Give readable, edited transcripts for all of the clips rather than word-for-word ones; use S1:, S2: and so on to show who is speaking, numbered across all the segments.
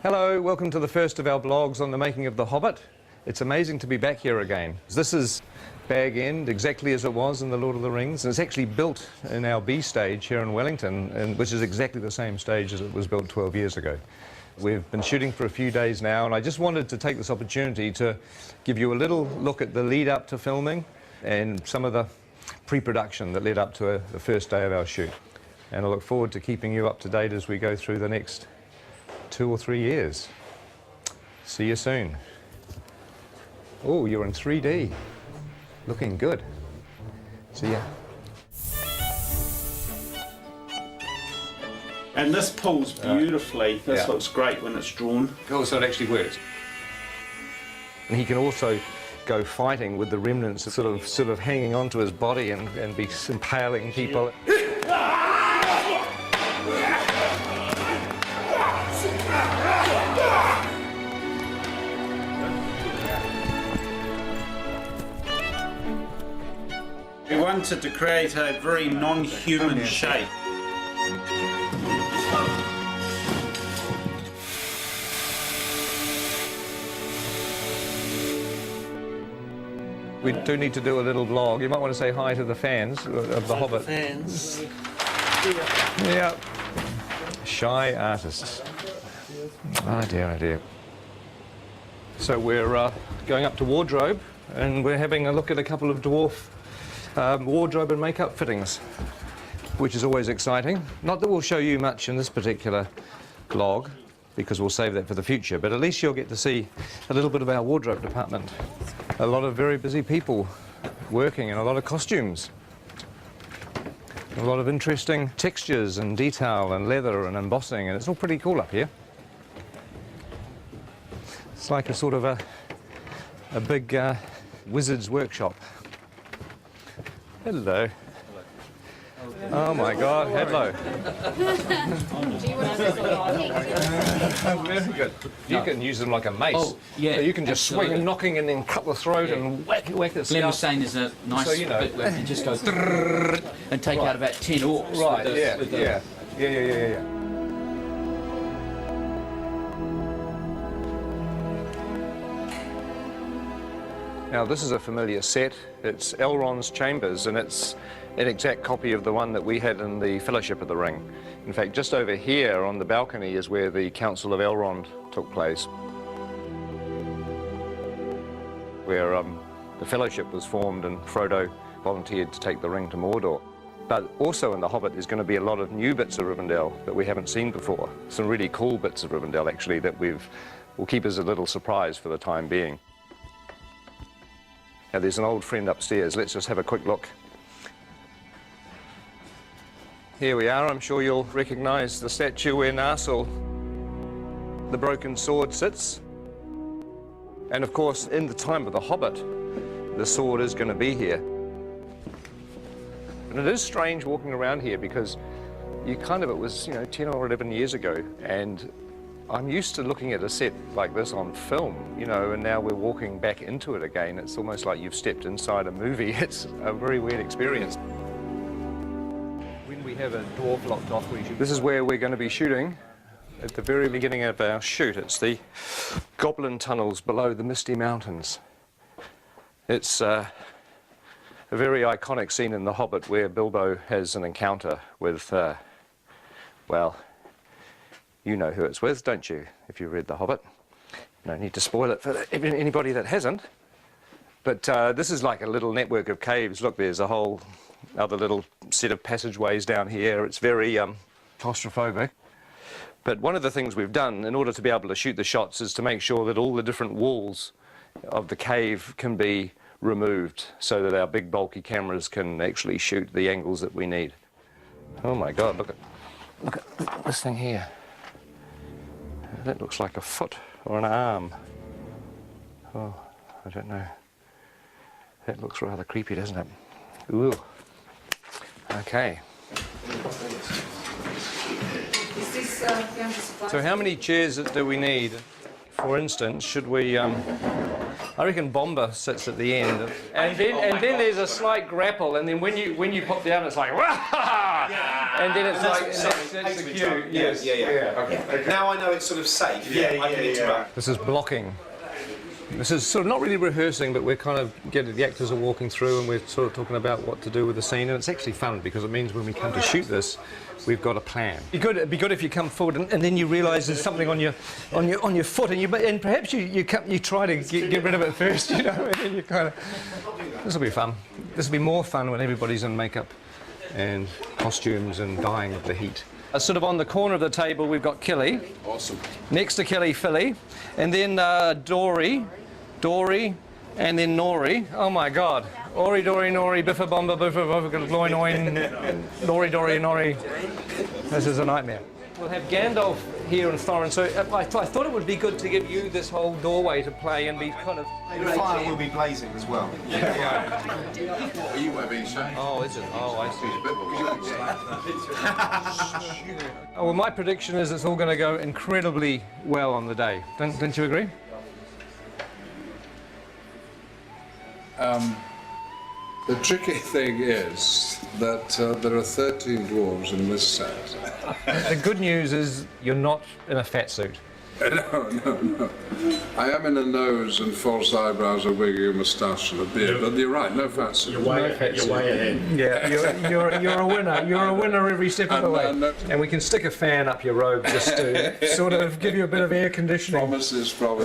S1: Hello, welcome to the first of our blogs on the making of The Hobbit. It's amazing to be back here again. This is Bag End, exactly as it was in The Lord of the Rings, and it's actually built in our B stage here in Wellington, which is exactly the same stage as it was built 12 years ago. We've been shooting for a few days now, and I just wanted to take this opportunity to give you a little look at the lead up to filming and some of the pre-production that led up to the first day of our shoot. And I look forward to keeping you up to date as we go through the next 2 or 3 years. See you soon. Oh, you're in 3D. Looking good. See ya.
S2: And this pulls beautifully. This looks great when it's drawn.
S1: Oh, so it actually works. And he can also go fighting with the remnants sort of hanging onto his body and be impaling people.
S2: We wanted to create a very non-human shape.
S1: We do need to do a little vlog. You might want to say hi to the fans of The Hobbit.
S3: Fans.
S1: Yeah. Shy artists. Oh dear, oh dear. So we're going up to wardrobe, and we're having a look at a couple of dwarf wardrobe and makeup fittings, which is always exciting. Not that we'll show you much in this particular vlog, because we'll save that for the future, but at least you'll get to see a little bit of our wardrobe department. A lot of very busy people working, and a lot of costumes. A lot of interesting textures and detail and leather and embossing, and it's all pretty cool up here. It's like a sort of a big wizard's workshop. Hello. Oh my God, hello. Very good. You can use them like a mace.
S3: Oh, yeah.
S1: So you can just
S3: absolutely.
S1: swing knocking and then cut the throat and whack it.
S3: Glenn was saying there's a nice bit where you just go and take out about 10 orcs.
S1: Right,
S3: with the,
S1: yeah. Now this is a familiar set. It's Elrond's chambers, and it's an exact copy of the one that we had in the Fellowship of the Ring. In fact, just over here on the balcony is where the Council of Elrond took place, where the Fellowship was formed and Frodo volunteered to take the ring to Mordor. But also in The Hobbit there's going to be a lot of new bits of Rivendell that we haven't seen before. Some really cool bits of Rivendell actually that will keep as a little surprise for the time being. Now there's an old friend upstairs. Let's just have a quick look. Here we are. I'm sure you'll recognise the statue where Narsil, the broken sword, sits. And of course, in the time of The Hobbit, the sword is going to be here. And it is strange walking around here because it was 10 or 11 years ago, and I'm used to looking at a set like this on film, and now we're walking back into it again. It's almost like you've stepped inside a movie. It's a very weird experience. When we have a dwarf locked off, this is where we're going to be shooting at the very beginning of our shoot. It's the goblin tunnels below the Misty Mountains. It's a very iconic scene in The Hobbit where Bilbo has an encounter with, well, you know who it's with, don't you, if you read The Hobbit? No need to spoil it for anybody that hasn't. But this is like a little network of caves. Look, there's a whole other little set of passageways down here. It's very claustrophobic. But one of the things we've done in order to be able to shoot the shots is to make sure that all the different walls of the cave can be removed so that our big bulky cameras can actually shoot the angles that we need. Oh my God, look at this thing here. That looks like a foot or an arm. Oh, I don't know. That looks rather creepy, doesn't it? Ooh. Okay. So how many chairs do we need? For instance, should we, I reckon Bomber sits at the end, and then there's a slight grapple, and then when you pop down, it's like, and then it's like, that's the cue. Yes.
S4: Yeah. Okay. Now I know it's sort of safe. I can interrupt.
S1: This is blocking. This is sort of not really rehearsing, but we're kind of getting, the actors are walking through and we're sort of talking about what to do with the scene, and it's actually fun because it means when we come to shoot this, we've got a plan. It'd be good if you come forward and then you realise there's something on your foot, and perhaps you try to get rid of it first, you know, and then you kind of. This will be fun. This will be more fun when everybody's in makeup and costumes and dying of the heat. Sort of on the corner of the table, we've got Kelly.
S5: Awesome.
S1: Next to Kelly, Philly. And then Dory, and then Nori. Oh my God. Ori, Dory, Nori, Biffa, Bomba, Biffa, Biffa, Gloin, Oin, Nori, Dory, Nori. This is a nightmare. We'll have Gandalf here and Thorin, so I thought it would be good to give you this whole doorway to play and be kind of...
S4: The fire will be blazing as well.
S5: What are you having, say?
S1: Oh, is it? Oh, I see. Oh, well, my prediction is it's all going to go incredibly well on the day. Don't you agree?
S5: The tricky thing is that there are 13 dwarves in this set.
S1: The good news is you're not in a fat suit.
S5: No. I am in a nose and false eyebrows, a wig, a moustache and a beard, but you're right, no fat suit.
S4: You're way ahead.
S1: Yeah, you're a winner. You're a winner every step of the way. And we can stick a fan up your robe just to sort of give you a bit of air conditioning.
S5: Promises.
S1: Well,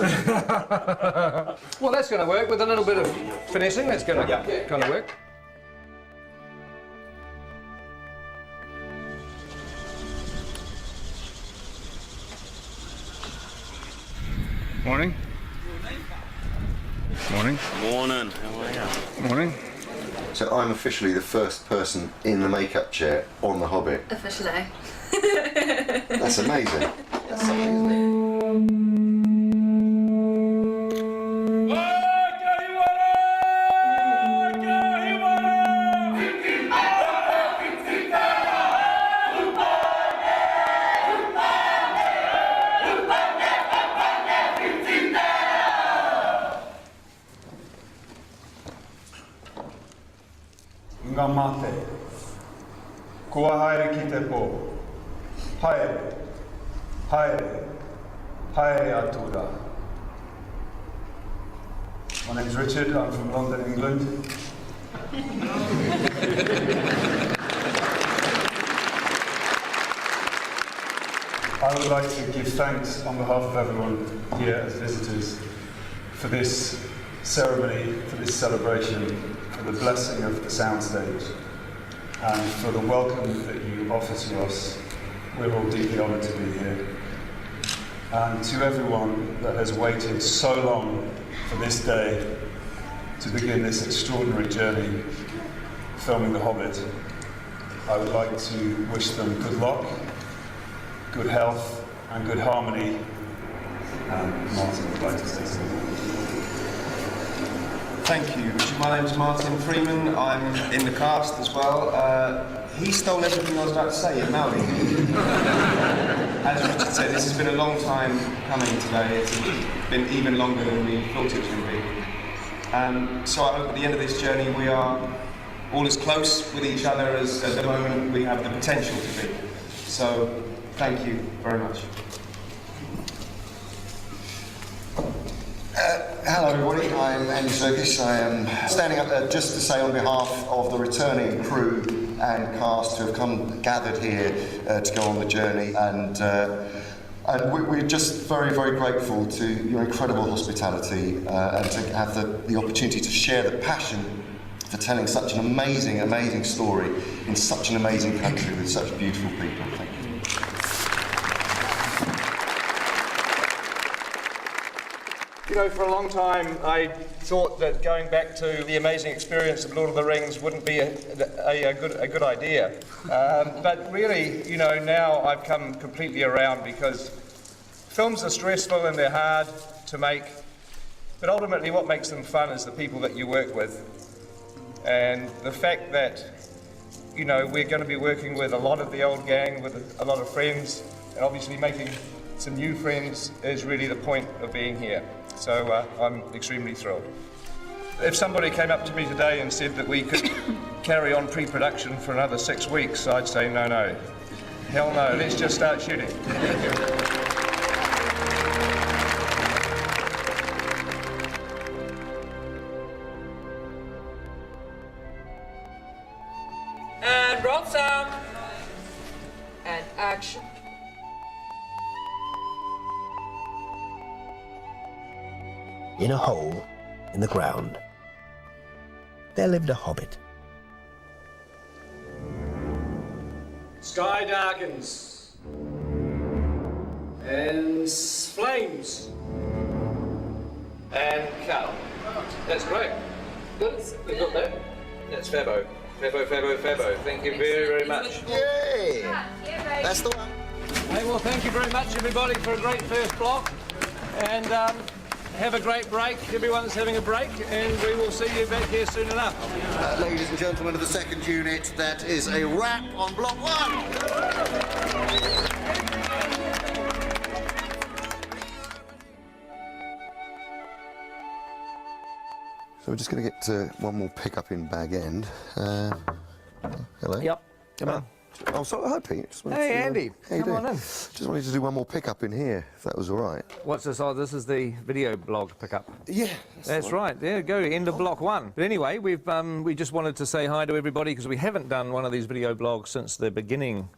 S1: that's going to work with a little bit of finessing. That's going to kind of work. Morning. Morning.
S6: Morning. How are you?
S1: Morning.
S7: So I'm officially the first person in the makeup chair on The Hobbit.
S8: Officially.
S7: That's amazing. That's something, isn't it?
S9: Ngā mate, kua haere ki te pō, haere, haere, haere atura. My name's Richard, I'm from London, England. I would like to give thanks on behalf of everyone here as visitors for this ceremony, for this celebration, for the blessing of the soundstage, and for the welcome that you offer to us. We're all deeply honoured to be here. And to everyone that has waited so long for this day to begin this extraordinary journey filming The Hobbit, I would like to wish them good luck, good health and good harmony. And Martin would like to say something.
S4: Thank you. My name's Martin Freeman. I'm in the cast as well. He stole everything I was about to say in Maori. As Richard said, this has been a long time coming today. It's been even longer than we thought it would be. So I hope at the end of this journey we are all as close with each other as at the moment we have the potential to be. So thank you very much.
S7: Hello everybody, I'm Andy Serkis. I am standing up there just to say on behalf of the returning crew and cast who have gathered here to go on the journey, and we're just very, very grateful to your incredible hospitality and to have the opportunity to share the passion for telling such an amazing, amazing story in such an amazing country with such beautiful people. Thank you.
S1: You know, for a long time I thought that going back to the amazing experience of Lord of the Rings wouldn't be a good idea. But really, you know, now I've come completely around, because films are stressful and they're hard to make, but ultimately what makes them fun is the people that you work with. And the fact that, you know, we're going to be working with a lot of the old gang, with a lot of friends, and obviously making some new friends is really the point of being here. So I'm extremely thrilled. If somebody came up to me today and said that we could carry on pre-production for another 6 weeks, I'd say no. Hell no, let's just start shooting.
S8: And roll sound. And action.
S10: In a hole in the ground, there lived a hobbit.
S1: Sky darkens. And flames. And cut. That's great. Good. We got that. That's Fabo. Fabo. Thank you very, very much.
S7: Yay! That's the one.
S1: Hey, well, thank you very much, everybody, for a great first block. And have a great break. Everyone's having a break, and we will see you back here soon enough.
S7: Ladies and gentlemen of the second unit, that is a wrap on block 1. So we're just going to get one more pickup in Bag End. Hello.
S1: Yep. Come on.
S7: Oh, sorry, hi Pete.
S1: Hey, Andy.
S7: How you
S1: Come on
S7: doing?
S1: in.
S7: Just wanted to do one more pickup in here, if that was all right.
S1: What's this? Oh, this is the video blog pickup.
S7: Yeah.
S1: That's right. There you go. End of block 1. But anyway, we just wanted to say hi to everybody because we haven't done one of these video blogs since the beginning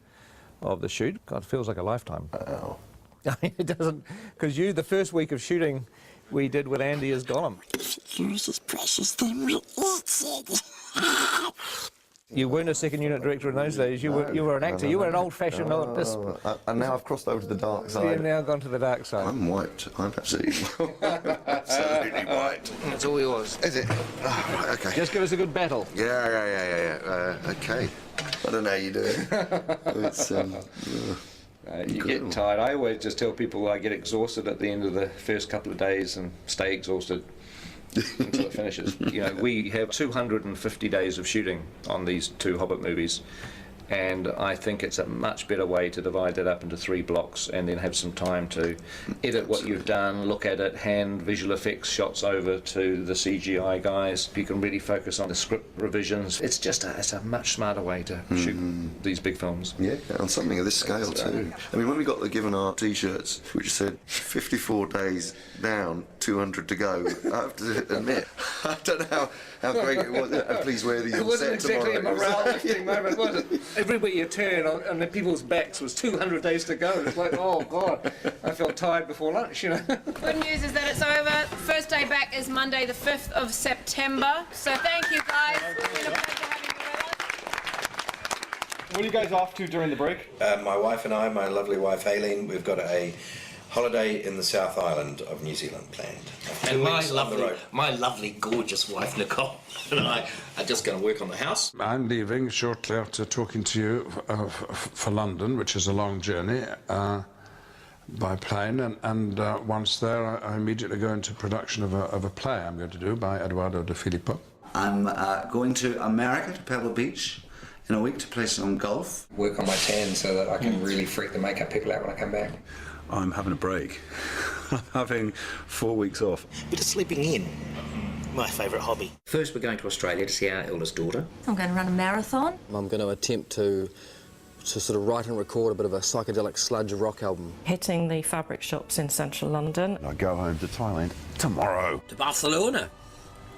S1: of the shoot. God, it feels like a lifetime.
S7: Oh.
S1: It doesn't, because the first week of shooting we did with Andy as Gollum.
S10: Use this precious thing we eat.
S1: You weren't a second unit director in those days. You were an actor. You were an old-fashioned.
S7: And now I've crossed over to the dark side.
S1: You've now gone to the dark side.
S7: I'm white. I'm absolutely white.
S1: That's all yours.
S7: Is it? Oh, right, okay.
S1: Just give us a good battle.
S7: Yeah. Okay. I don't know how you do it. It's
S1: You get tired. I always just tell people I get exhausted at the end of the first couple of days and stay exhausted until it finishes. We have 250 days of shooting on these 2 Hobbit movies, and I think it's a much better way to divide that up into 3 blocks and then have some time to edit what you've done, look at it, hand visual effects shots over to the CGI guys. You can really focus on the script revisions. It's a much smarter way to shoot these big films.
S7: Yeah, on something of this scale too. I mean, when we got the given our T-shirts, which said 54 days down, 200 to go, I have to admit, I don't know how great it was. And please wear these on set tomorrow.
S1: It wasn't exactly a morale-lifting moment, was it? Everywhere you turn on the people's backs was 200 days to go. It's like, oh God, I felt tired before lunch,
S8: Good news is that it's over. First day back is Monday the 5th of September. So thank you guys. It's been a pleasure having you with us.
S11: What are you guys off to during the break?
S12: My wife and I, my lovely wife Aileen, we've got a holiday in the South Island of New Zealand planned.
S10: And my lovely, gorgeous wife Nicole and I are just going to work on the house.
S5: I'm leaving shortly after talking to you for London, which is a long journey, by plane, and once there I immediately go into production of a play I'm going to do by Eduardo de Filippo.
S12: I'm going to America, to Pebble Beach, in a week to play some golf.
S10: Work on my tan so that I can really freak the makeup people out when I come back.
S11: I'm having a break. I'm having 4 weeks off.
S10: Bit of sleeping in. My favourite hobby. First, we're going to Australia to see our eldest daughter.
S8: I'm going to run a marathon.
S13: I'm going to attempt to sort of write and record a bit of a psychedelic sludge rock album.
S14: Hitting the fabric shops in central London.
S11: I go home to Thailand tomorrow.
S10: To Barcelona.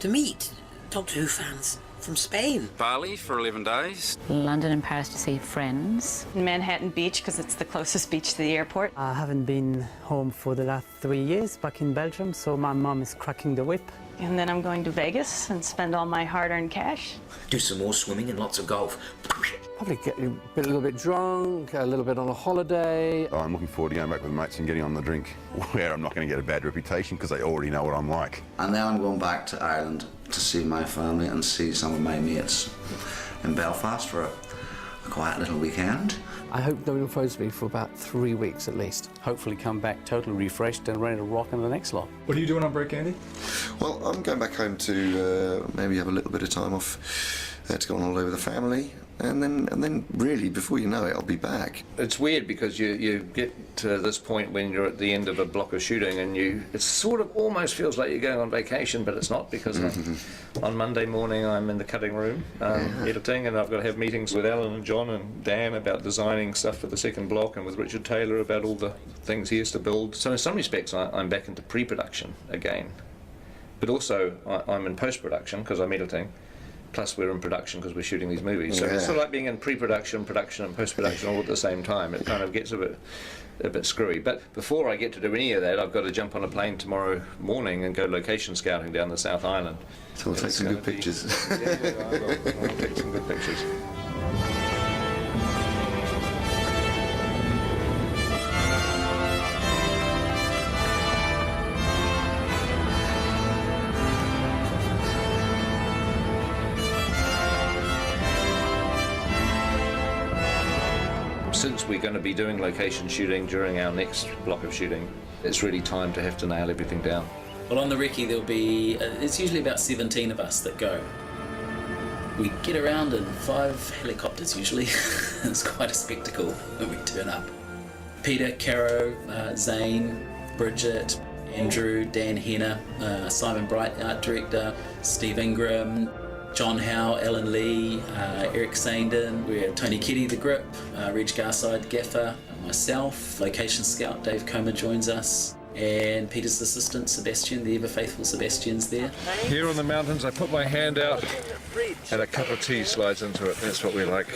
S10: To meet Doctor Who fans from Spain.
S6: Bali for 11 days.
S14: London and Paris to see friends. Manhattan Beach, because it's the closest beach to the airport.
S15: I haven't been home for the last 3 years, back in Belgium, so my mum is cracking the whip.
S14: And then I'm going to Vegas and spend all my hard-earned cash.
S10: Do some more swimming and lots of golf.
S13: Probably get a little bit drunk, a little bit on a holiday.
S11: I'm looking forward to going back with mates and getting on the drink, where I'm not going to get a bad reputation because they already know what I'm like.
S12: And now I'm going back to Ireland to see my family and see some of my mates in Belfast for a quiet little weekend.
S13: I hope no one phones me for about 3 weeks at least.
S15: Hopefully come back totally refreshed and ready to rock on the next lot.
S11: What are you doing on break, Andy?
S7: Well, I'm going back home to maybe have a little bit of time off to go on holiday with the family, and then really, before you know it, I'll be back.
S1: It's weird because you get to this point when you're at the end of a block of shooting and it sort of almost feels like you're going on vacation, but it's not, because on Monday morning I'm in the cutting room editing, and I've got to have meetings with Alan and John and Dan about designing stuff for the second block, and with Richard Taylor about all the things he has to build. So in some respects I'm back into pre-production again, but also I'm in post-production because I'm editing. Plus we're in production because we're shooting these movies. So it's sort of like being in pre-production, production and post-production all at the same time. It kind of gets a bit screwy. But before I get to do any of that, I've got to jump on a plane tomorrow morning and go location scouting down the South Island.
S7: So we'll take some good pictures.
S1: Yeah, I will. I'll take some good pictures. Since we're going to be doing location shooting during our next block of shooting, it's really time to have to nail everything down.
S3: Well, on the recce there'll be, it's usually about 17 of us that go. We get around in 5 helicopters usually. It's quite a spectacle when we turn up. Peter, Caro, Zane, Bridget, Andrew, Dan Henner, Simon Bright, art director, Steve Ingram, John Howe, Alan Lee, Eric Sandin, we have Tony Keddy, the grip, Reg Garside, gaffer, myself, location scout Dave Comer joins us, and Peter's assistant Sebastian, the ever faithful Sebastian's there.
S1: Here on the mountains I put my hand out and a cup of tea slides into it. That's what we like.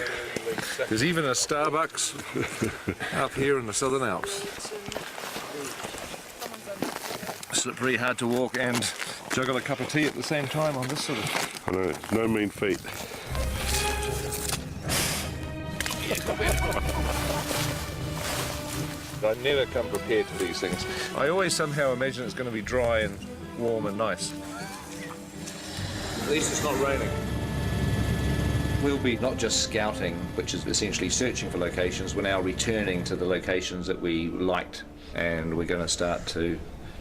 S1: There's even a Starbucks up here in the Southern Alps. Slippery, hard to walk, and juggle a cup of tea at the same time on this sort of...
S16: I know, no mean feat.
S1: I never come prepared to these things. I always somehow imagine it's going to be dry and warm and nice. At least it's not raining. We'll be not just scouting, which is essentially searching for locations, we're now returning to the locations that we liked, and we're going to start to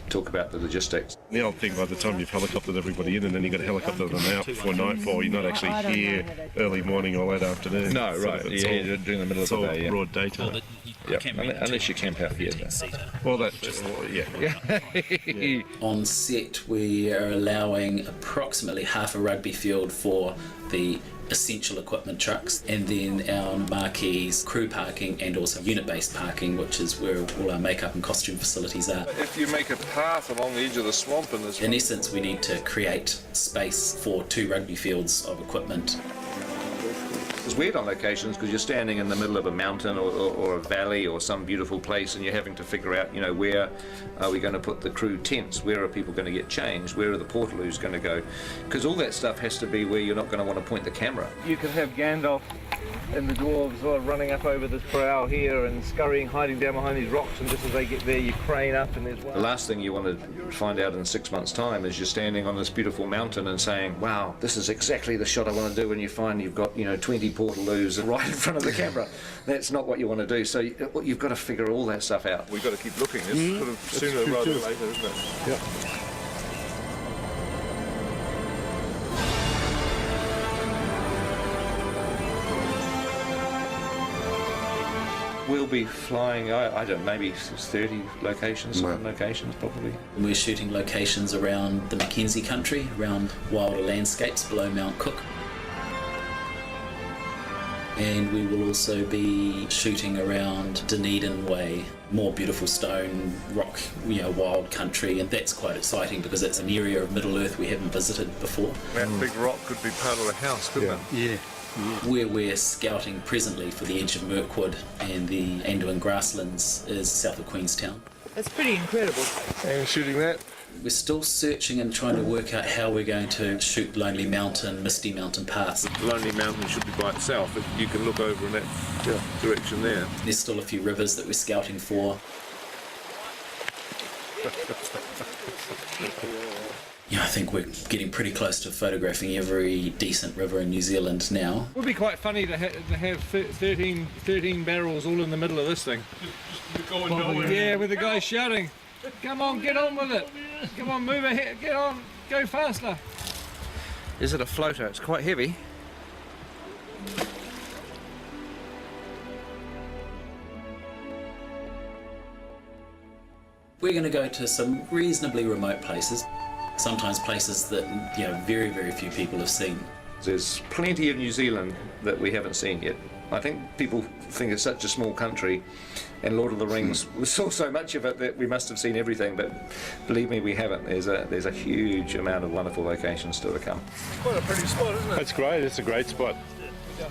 S1: talk about the logistics.
S16: The old thing, by the time you've helicoptered everybody in and then you've got to helicopter them out before nightfall, you're not actually here early morning or late afternoon.
S1: No, right, yeah, during the middle of the day.
S16: It's all broad daytime.
S1: Yeah, unless you camp out here.
S16: Well, that's just, yeah.
S3: On set, we are allowing approximately half a rugby field for the essential equipment trucks, and then our marquees, crew parking, and also unit-based parking, which is where all our makeup and costume facilities are.
S1: If you make a path along the edge of the swamp in this...
S3: In essence, we need to create space for 2 rugby fields of equipment.
S1: It's weird on locations because you're standing in the middle of a mountain or a valley or some beautiful place, and you're having to figure out, you know, where are we going to put the crew tents? Where are people going to get changed? Where are the portaloos going to go? Because all that stuff has to be where you're not going to want to point the camera. You can have Gandalf and the dwarves sort of running up over this brow here and scurrying, hiding down behind these rocks, and just as they get there you crane up and there's one. The last thing you want to find out in 6 months' time is you're standing on this beautiful mountain and saying, wow, this is exactly the shot I want to do, and you find you've got, you know, 20 portaloos right in front of the camera. That's not what you want to do, so you've got to figure all that stuff out. We've got to keep looking. It's sort of sooner rather than later, isn't it? Yeah. We'll be flying, I don't know, maybe 30 locations, some locations probably.
S3: We're shooting locations around the Mackenzie country, around wilder landscapes below Mount Cook. And we will also be shooting around Dunedin Way, more beautiful stone, rock, you know, wild country, and that's quite exciting because it's an area of Middle Earth we haven't visited before.
S1: That big rock could be part of the house, couldn't it?
S3: Yeah. Where we're scouting presently for the edge of Mirkwood and the Anduin grasslands is south of Queenstown.
S1: That's pretty incredible. And shooting that?
S3: We're still searching and trying to work out how we're going to shoot Lonely Mountain, Misty Mountain paths.
S1: Lonely Mountain should be by itself, but you can look over in that direction there.
S3: There's still a few rivers that we're scouting for. Yeah, I think we're getting pretty close to photographing every decent river in New Zealand now.
S1: It would be quite funny to have 13 barrels all in the middle of this thing. Just going nowhere. Yeah, with the guy shouting, come on, get on with it. Come on, move ahead, get on, go faster. Is it a floater? It's quite heavy.
S3: We're going to go to some reasonably remote places, sometimes places that, you know, very, very few people have seen.
S1: There's plenty of New Zealand that we haven't seen yet. I think people think it's such a small country, and Lord of the Rings, we saw so much of it that we must have seen everything, but believe me, we haven't. There's a huge amount of wonderful locations still to come.
S16: Quite a pretty spot, isn't it? That's great, it's a great spot.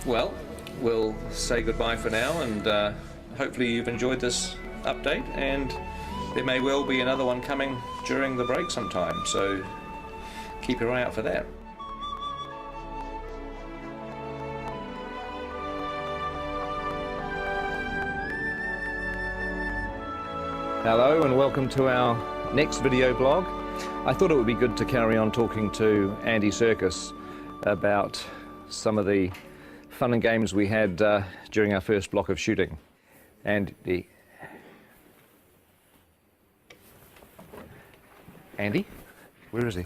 S1: Well, we'll say goodbye for now, and hopefully you've enjoyed this update, and there may well be another one coming during the break sometime, so keep your eye out for that. Hello and welcome to our next video blog. I thought it would be good to carry on talking to Andy Serkis about some of the fun and games we had during our first block of shooting. Andy, where is he?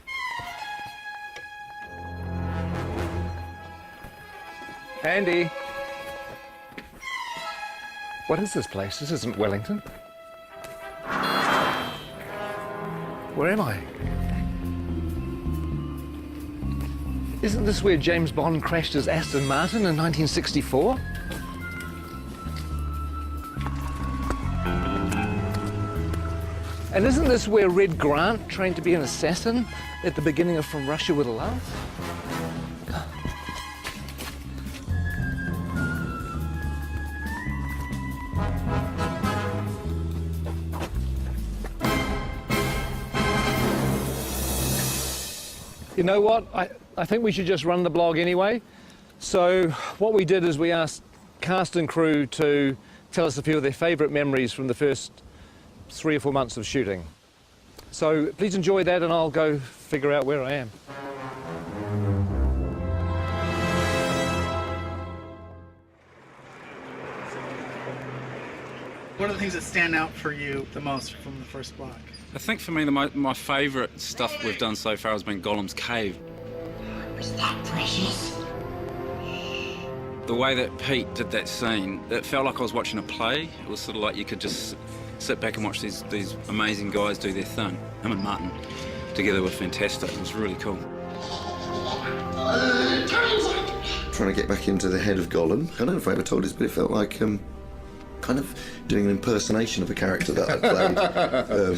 S1: Andy! What is this place? This isn't Wellington. Where am I? Isn't this where James Bond crashed his Aston Martin in 1964? And isn't this where Red Grant trained to be an assassin at the beginning of From Russia with Love? You know what? I think we should just run the blog anyway. So what we did is we asked cast and crew to tell us a few of their favourite memories from the first 3 or 4 months of shooting. So please enjoy that, and I'll go figure out where I am.
S17: What are the things that stand out for you the most from the first block?
S6: I think for me, my favourite stuff we've done so far has been Gollum's cave.
S18: Was that precious?
S6: The way that Pete did that scene, it felt like I was watching a play. It was sort of like you could just sit back and watch these amazing guys do their thing. Him and Martin together were fantastic. It was really cool.
S12: Trying to get back into the head of Gollum. I don't know if I ever told this, but it felt like kind of doing an impersonation of a character that I played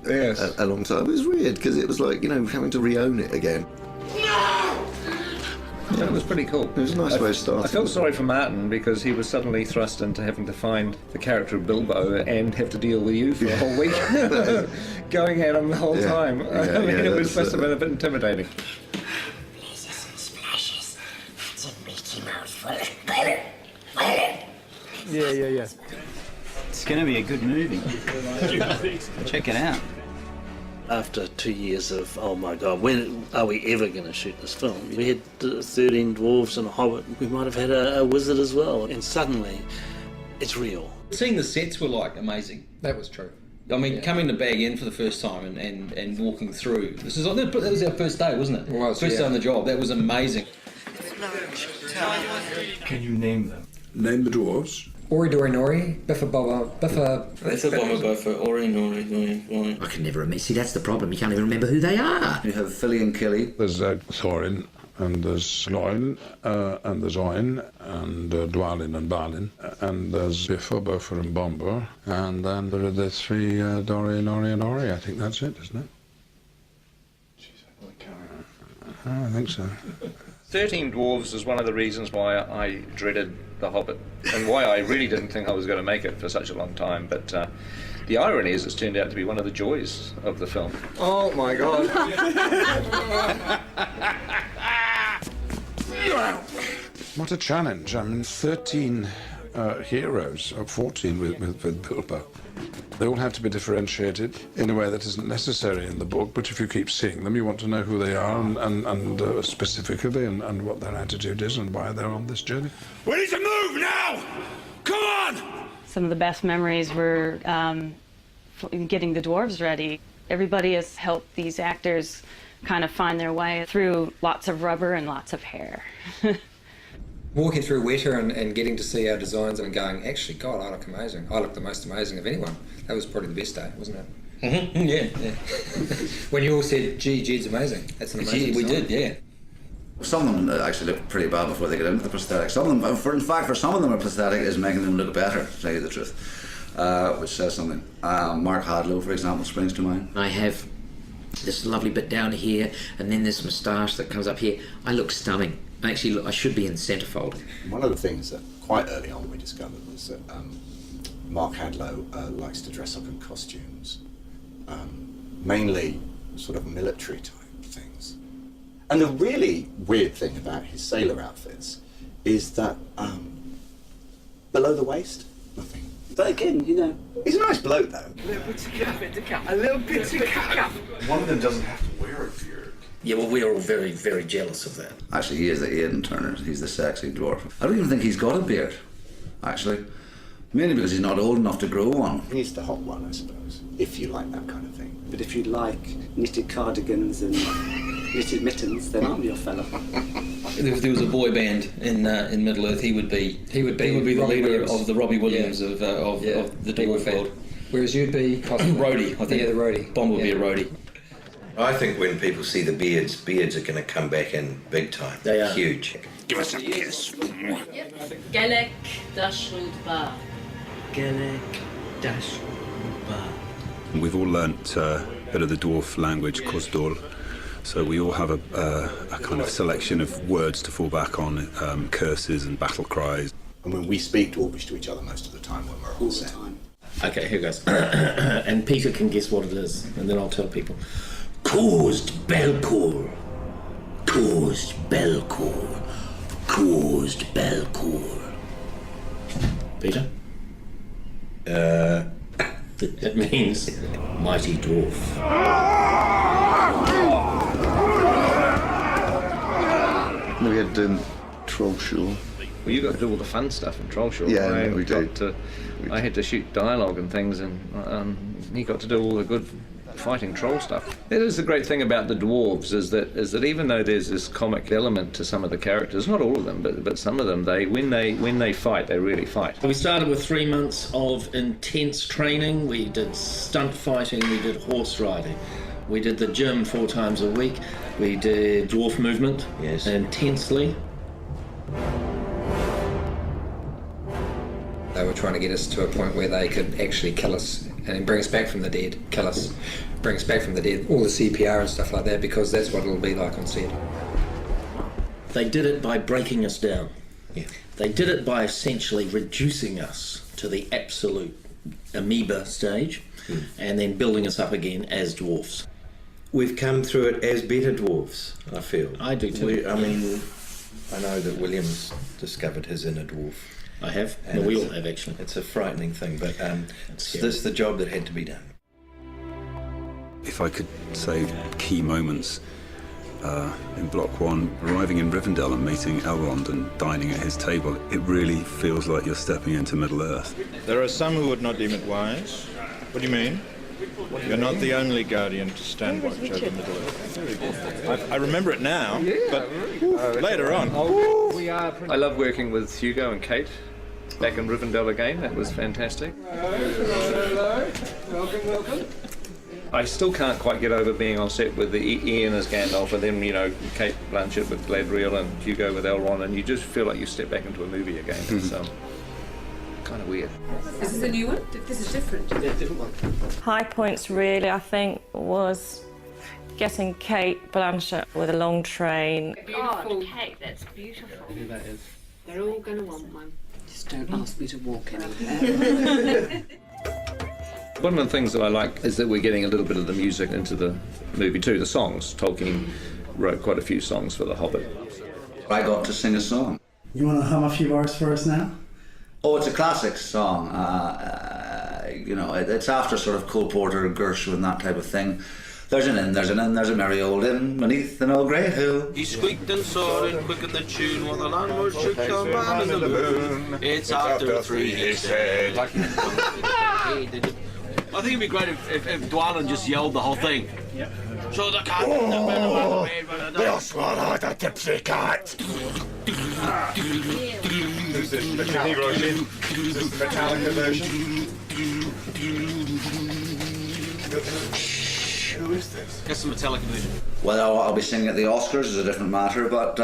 S1: yes.
S12: a long time. It was weird because it was like, you know, having to re-own it again.
S1: Yeah, it was pretty cool.
S12: It was a nice way of starting.
S1: I felt sorry for Martin because he was suddenly thrust into having to find the character of Bilbo and have to deal with you for a whole week, going at him the whole time. I mean, it must have been a bit intimidating.
S18: Blazes and splashes. That's a meaty mouthful.
S1: Yeah.
S19: It's going to be a good movie. Check it out.
S20: After 2 years of, oh my God, when are we ever going to shoot this film? We had 13 dwarves and a hobbit. We might have had a wizard as well. And suddenly, it's real.
S21: Seeing the sets were like amazing. That was true. I mean, coming to Bag End for the first time and walking through. That was our first day, wasn't it? It was, first day on the job. That was amazing.
S22: Can you name them?
S5: Name the dwarves.
S22: Ori Dori Nori, Biffa Bobba, Biffa...
S20: Biffa Bobba Biffa, Ori Nori, Nori.
S18: I can never remember. See, that's the problem. You can't even remember who they are.
S12: You have Philly and Kelly.
S5: There's Thorin, and there's Loin, and there's Oin, and Dwalin and Balin, and there's Biffa, Buffer and Bomber, and then there are the three Dori, Nori and Ori. I think that's it, isn't it? I think so.
S1: 13 Dwarves is one of the reasons why I dreaded The Hobbit, and why I really didn't think I was going to make it for such a long time. But the irony is it's turned out to be one of the joys of the film. Oh my God.
S5: What a challenge. I mean, 13 heroes, or 14 with Bilbo. They all have to be differentiated in a way that isn't necessary in the book, but if you keep seeing them, you want to know who they are and specifically and what their attitude is and why they're on this journey.
S23: We need to move now! Come on!
S14: Some of the best memories were getting the dwarves ready. Everybody has helped these actors kind of find their way through lots of rubber and lots of hair.
S22: Walking through Weta and getting to see our designs and going, actually, God, I look amazing. I look the most amazing of anyone. That was probably the best day, wasn't it?
S21: Mm-hmm. Yeah.
S22: When you all said, gee, Jed's amazing. That's an amazing
S21: We
S22: design.
S21: did, yeah.
S12: Some of them actually look pretty bad before they get into the prosthetic. Some of them, in fact, for some of them, a prosthetic is making them look better, to tell you the truth, which says something. Mark Hadlow, for example, springs to mind.
S18: I have this lovely bit down here, and then this moustache that comes up here. I look stunning. Actually, I should be in centrefold.
S2: One of the things that quite early on we discovered was that Mark Hadlow likes to dress up in costumes, mainly sort of military type things. And the really weird thing about his sailor outfits is that below the waist, nothing. But again, you know, he's a nice bloke though.
S18: A little bit to cut. A little bit to cut.
S2: One of them doesn't have to wear a beard.
S18: Yeah, well, we're all very, very jealous of that.
S12: Actually, he is the Aidan Turner. He's the sexy dwarf. I don't even think he's got a beard, actually. Mainly because he's not old enough to grow one.
S2: He's the hot one, I suppose, if you like that kind of thing.
S4: But if you like knitted cardigans and knitted mittens, then I'm your fella.
S21: If there was a boy band in Middle Earth, he would be the leader
S22: Williams.
S21: of the Robbie Williams of the dwarf world.
S22: Whereas you'd be...
S21: roadie, I think.
S22: Yeah, the roadie.
S21: Bond would be a roadie.
S9: I think when people see the beards are going to come back in big time.
S21: They are.
S9: Huge. Give us a kiss.
S24: Gaelic Dashrood Bar.
S25: Gaelic Dashrood Bar.
S26: We've all learnt a bit of the dwarf language, Cosdor, so we all have a kind of selection of words to fall back on, curses and battle cries.
S2: And when we speak Dwarvish to each other most of the time when we're on set.
S4: Okay, here goes. And Peter can guess what it is, and then I'll tell people. Caused Belcour. Caused Belcour. Caused Belcour. Peter? It means mighty dwarf.
S12: We had Troll Show.
S1: Well, you got to do all the fun stuff in Troll Show.
S12: Yeah, we did.
S1: I had to shoot dialogue and things, and he got to do all the good fighting troll stuff. That is the great thing about the dwarves is that even though there's this comic element to some of the characters, not all of them, but some of them, when they fight, they really fight.
S4: We started with 3 months of intense training. We did stunt fighting, we did horse riding. We did the gym 4 times a week. We did dwarf movement intensely.
S22: They were trying to get us to a point where they could actually kill us and bring us back from the dead, kill us, bring us back from the dead, all the CPR and stuff like that, because that's what it'll be like on set.
S4: They did it by breaking us down. Yeah. They did it by essentially reducing us to the absolute amoeba stage and then building us up again as dwarfs.
S9: We've come through it as better dwarves, I feel.
S4: I do too.
S9: I know that William's discovered his inner dwarf.
S4: I have. Well, we all have, actually.
S9: It's a frightening thing, but this is the job that had to be done.
S26: If I could say key moments in Block 1, arriving in Rivendell and meeting Elrond and dining at his table, it really feels like you're stepping into Middle-earth.
S27: There are some who would not deem it wise. What do you mean? You're not the only guardian to stand watch over Middle-earth. I remember it now, but later on.
S1: I love working with Hugo and Kate back in Rivendell again. That was fantastic.
S28: Hello. Welcome.
S1: I still can't quite get over being on set with Ian as Gandalf and then, Kate Blanchett with Galadriel and Hugo with Elrond, and you just feel like you step back into a movie again. It's kind of weird.
S8: Is this a new one? This is different.
S22: Yeah, different one.
S29: High points really, I think, was getting Kate Blanchett with a long train.
S8: Beautiful. Kate, that's beautiful.
S22: That is.
S8: They're all going to want one. Just don't ask me to walk anywhere.
S1: One of the things that I like is that we're getting a little bit of the music into the movie too, the songs. Tolkien wrote quite a few songs for The Hobbit.
S12: I got to sing a song.
S17: You want to hum a few bars for us now?
S12: Oh, it's a classic song. It's after sort of Cole Porter, Gershwin, and that type of thing. There's an inn, there's a merry old inn beneath an old grey hill.
S30: He squeaked and soared and quickened the tune while the landlord shook the man in the moon. It's after 3, he said. I think it'd be great if Dwalin just yelled the whole thing. So the cat...
S23: We'll swallow the tipsy cat.
S27: Who's this? Metallica version? Is this the Metallica version? Who is this?
S21: That's the Metallica version.
S12: Well, I'll be singing at the Oscars is a different matter, but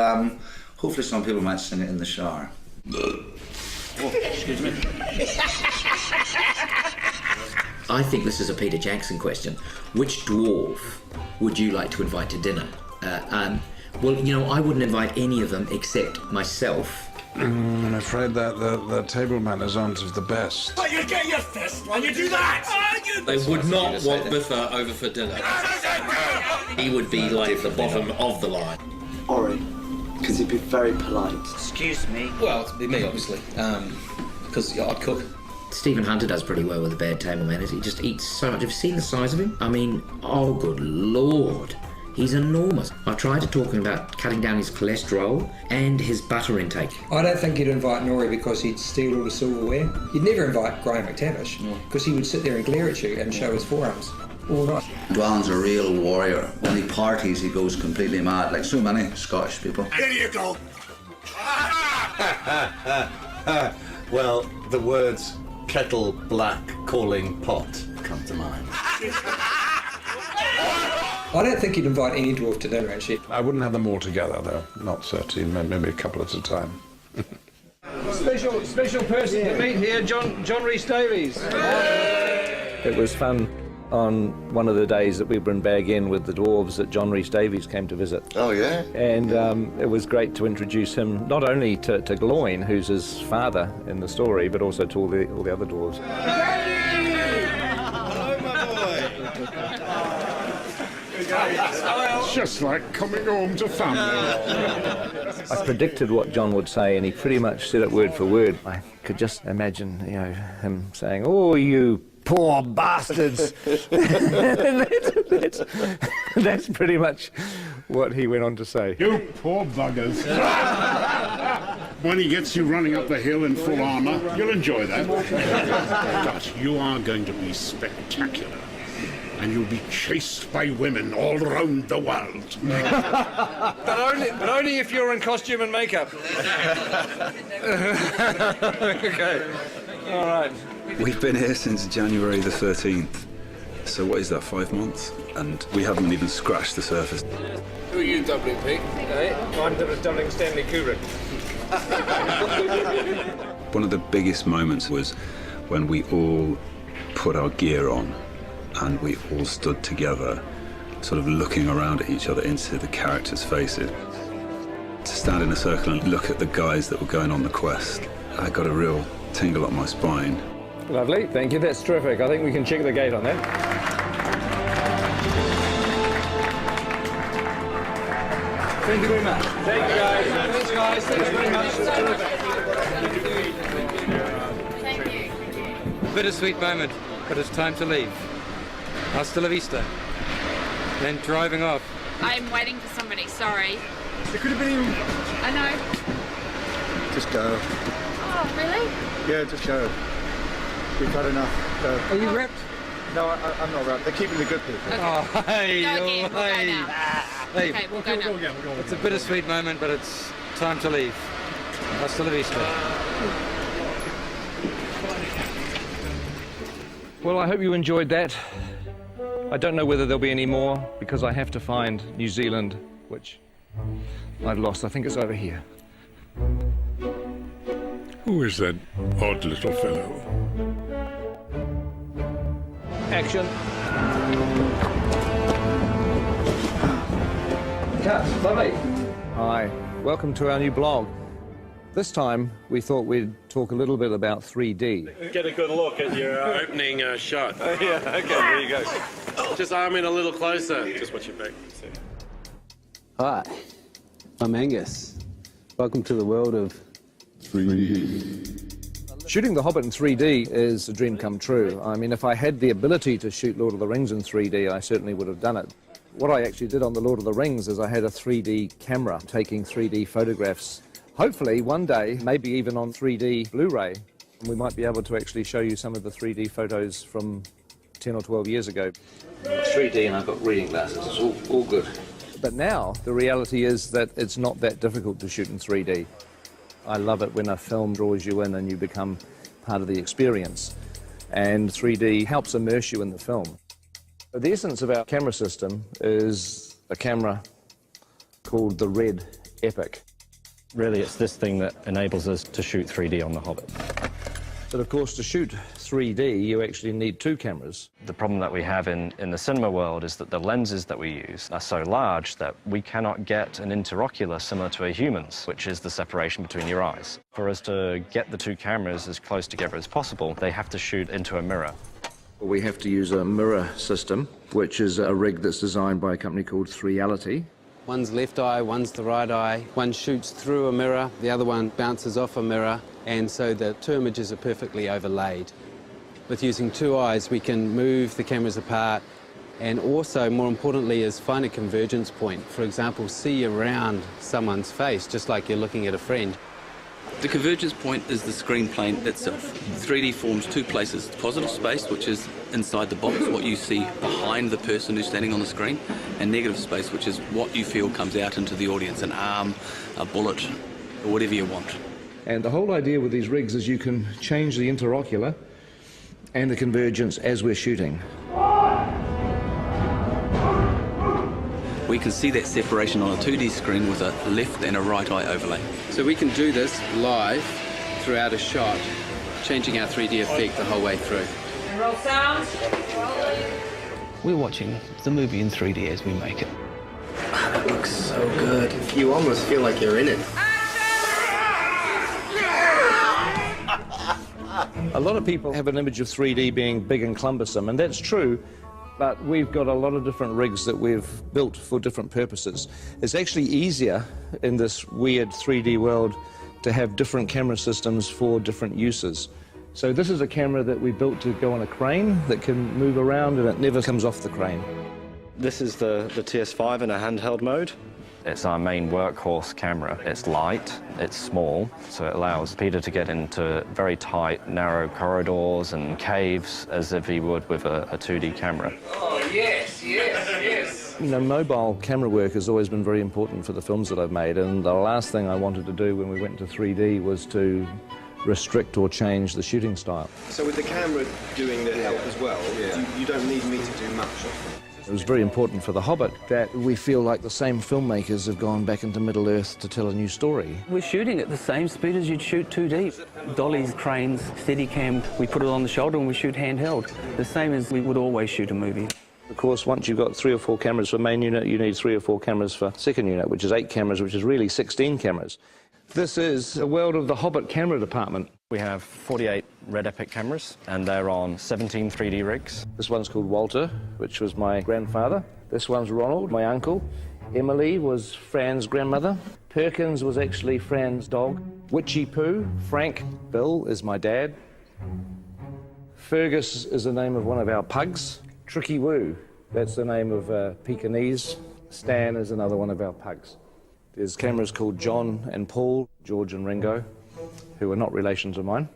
S12: hopefully some people might sing it in the shower.
S21: Excuse me.
S18: I think this is a Peter Jackson question. Which dwarf would you like to invite to dinner? Well, you know, I wouldn't invite any of them except myself.
S5: I'm afraid that the table manners aren't of the best.
S23: But you get your fist when you do that!
S21: They would not want Biffa over for dinner. He would be like the bottom of the line.
S25: Ori, because he'd be very polite.
S18: Excuse me.
S21: Well, it'd be me, obviously, because I'd cook.
S18: Stephen Hunter does pretty well with the bad table manners. He just eats so much. Have you seen the size of him? I mean, oh good lord. He's enormous. I've tried to talk him about cutting down his cholesterol and his butter intake.
S22: I don't think he'd invite Nori because he'd steal all the silverware. He'd never invite Graham McTavish because he would sit there and glare at you and show his forearms all night.
S12: Dwallin's a real warrior. When he parties, he goes completely mad, like so many Scottish people.
S23: Here you go.
S2: Well, the words kettle black calling pot come to mind.
S22: I don't think he'd invite any dwarf to dinner, actually.
S5: I wouldn't have them all together, though. Not 13, maybe a couple at a time.
S1: Special person to meet here, John Rhys Davies. It was fun on one of the days that we were in Bag End with the dwarves that John Rhys Davies came to visit.
S2: Oh, yeah?
S1: And it was great to introduce him not only to Gloin, who's his father in the story, but also to all the other dwarves.
S23: Hello, my boy.
S5: It's just like coming home to family.
S1: I predicted what John would say, and he pretty much said it word for word. I could just imagine, you know, him saying, "Oh, you poor bastards." that's pretty much what he went on to say.
S5: You poor buggers. When he gets you running up the hill in full armour, you'll enjoy that. But you are going to be spectacular. And you'll be chased by women all around the world.
S1: but only if you're in costume and makeup. Okay. All right.
S26: We've been here since January the 13th. So what is that, 5 months? And we haven't even scratched the surface.
S1: Who are you, WP? Hey, I'm doubling Stanley Kubrick.
S26: One of the biggest moments was when we all put our gear on and we all stood together, sort of looking around at each other into the characters' faces. To stand in a circle and look at the guys that were going on the quest, I got a real tingle up my spine.
S1: Lovely, thank you. That's terrific. I think we can check the gate on that. Thank you very much. Thank you, guys. Thanks, guys. Thanks very much.
S8: Thank you.
S22: Bittersweet moment, but it's time to leave. Hasta la vista. Then driving off.
S8: I'm waiting for somebody, sorry.
S27: It could have been even...
S8: I know.
S27: Just go.
S8: Oh, really?
S27: Yeah, just go. We've had enough. Go.
S22: Are you wrapped?
S27: No, I'm not wrapped. They're keeping the good people.
S8: Okay.
S22: Oh, hey,
S8: Go again. We'll go
S22: hey.
S8: now.
S22: Hey,
S8: Okay, we'll go now.
S22: it's a bittersweet moment, but it's time to leave. Hasta la vista.
S1: Well, I hope you enjoyed that. I don't know whether there'll be any more because I have to find New Zealand, which I've lost. I think it's over here.
S5: Who is that odd little fellow?
S1: Action. Cut. Lovely. Hi. Welcome to our new blog. This time, we thought we'd talk a little bit about 3D.
S30: Get a good look at your opening shot.
S1: Yeah, okay, there you go.
S30: Just arm in a little closer. Just watch your back.
S3: Hi, I'm Angus. Welcome to the world of 3D.
S1: Shooting The Hobbit in 3D is a dream come true. I mean, if I had the ability to shoot Lord of the Rings in 3D, I certainly would have done it. What I actually did on The Lord of the Rings is I had a 3D camera taking 3D photographs. Hopefully, one day, maybe even on 3D Blu-ray, we might be able to actually show you some of the 3D photos from 10 or 12 years ago. 3D and I've got reading glasses, it's all good. But now the reality is that it's not that difficult to shoot in 3D. I love it when a film draws you in and you become part of the experience. And 3D helps immerse you in the film. The essence of our camera system is a camera called the Red Epic.
S6: Really, it's this thing that enables us to shoot 3D on the Hobbit.
S1: But of course, to shoot 3D, you actually need two cameras.
S6: The problem that we have in the cinema world is that the lenses that we use are so large that we cannot get an interocular similar to a human's, which is the separation between your eyes. For us to get the two cameras as close together as possible, they have to shoot into a mirror.
S1: We have to use a mirror system, which is a rig that's designed by a company called 3Reality.
S3: One's left eye, one's the right eye. One shoots through a mirror, the other one bounces off a mirror, and so the two images are perfectly overlaid. With using two eyes, we can move the cameras apart and also, more importantly, is find a convergence point. For example, see around someone's face, just like you're looking at a friend.
S7: The convergence point is the screen plane itself. 3D forms two places: positive space, which is inside the box, what you see behind the person who's standing on the screen, and negative space, which is what you feel comes out into the audience, an arm, a bullet, or whatever you want.
S1: And the whole idea with these rigs is you can change the interocular and the convergence as we're shooting.
S7: We can see that separation on a 2D screen with a left and a right eye overlay.
S3: So we can do this live throughout a shot, changing our 3D effect the whole way through.
S8: Roll sound.
S10: We're watching the movie in 3D as we make it.
S11: That looks so good. You almost feel like you're in it.
S1: A lot of people have an image of 3D being big and cumbersome, and that's true, but we've got a lot of different rigs that we've built for different purposes. It's actually easier in this weird 3D world to have different camera systems for different uses. So this is a camera that we built to go on a crane that can move around and it never comes off the crane.
S6: This is the TS5 in a handheld mode. It's our main workhorse camera. It's light, it's small, so it allows Peter to get into very tight, narrow corridors and caves as if he would with a 2D camera.
S10: Oh, yes, yes, yes.
S1: You know, mobile camera work has always been very important for the films that I've made, and the last thing I wanted to do when we went to 3D was to restrict or change the shooting style.
S11: So with the camera doing the help as well, you don't need me to do much.
S1: It was very important for The Hobbit that we feel like the same filmmakers have gone back into Middle-earth to tell a new story.
S10: We're shooting at the same speed as you'd shoot 2D. Dollies, cranes, Steadicam, we put it on the shoulder and we shoot handheld. The same as we would always shoot a movie.
S1: Of course, once you've got 3 or 4 cameras for main unit, you need 3 or 4 cameras for second unit, which is 8 cameras, which is really 16 cameras. This is a world of the Hobbit camera department.
S6: We have 48 Red Epic cameras, and they're on 17 3D rigs.
S1: This one's called Walter, which was my grandfather. This one's Ronald, my uncle. Emily was Fran's grandmother. Perkins was actually Fran's dog. Witchy Poo, Frank, Bill is my dad. Fergus is the name of one of our pugs. Tricky Woo, that's the name of Pekingese. Stan is another one of our pugs. There's cameras called John and Paul, George and Ringo, who are not relations of mine.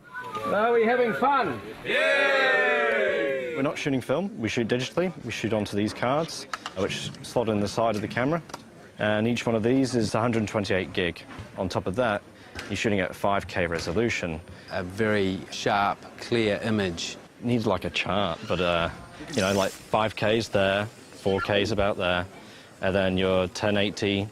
S1: Are we having fun?
S6: Yay! We're not shooting film, we shoot digitally. We shoot onto these cards, which slot in the side of the camera. And each one of these is 128 gig. On top of that, you're shooting at 5K resolution.
S3: A very sharp, clear image.
S6: Needs like a chart, but you know, like 5K's there, 4K's about there, and then your 1080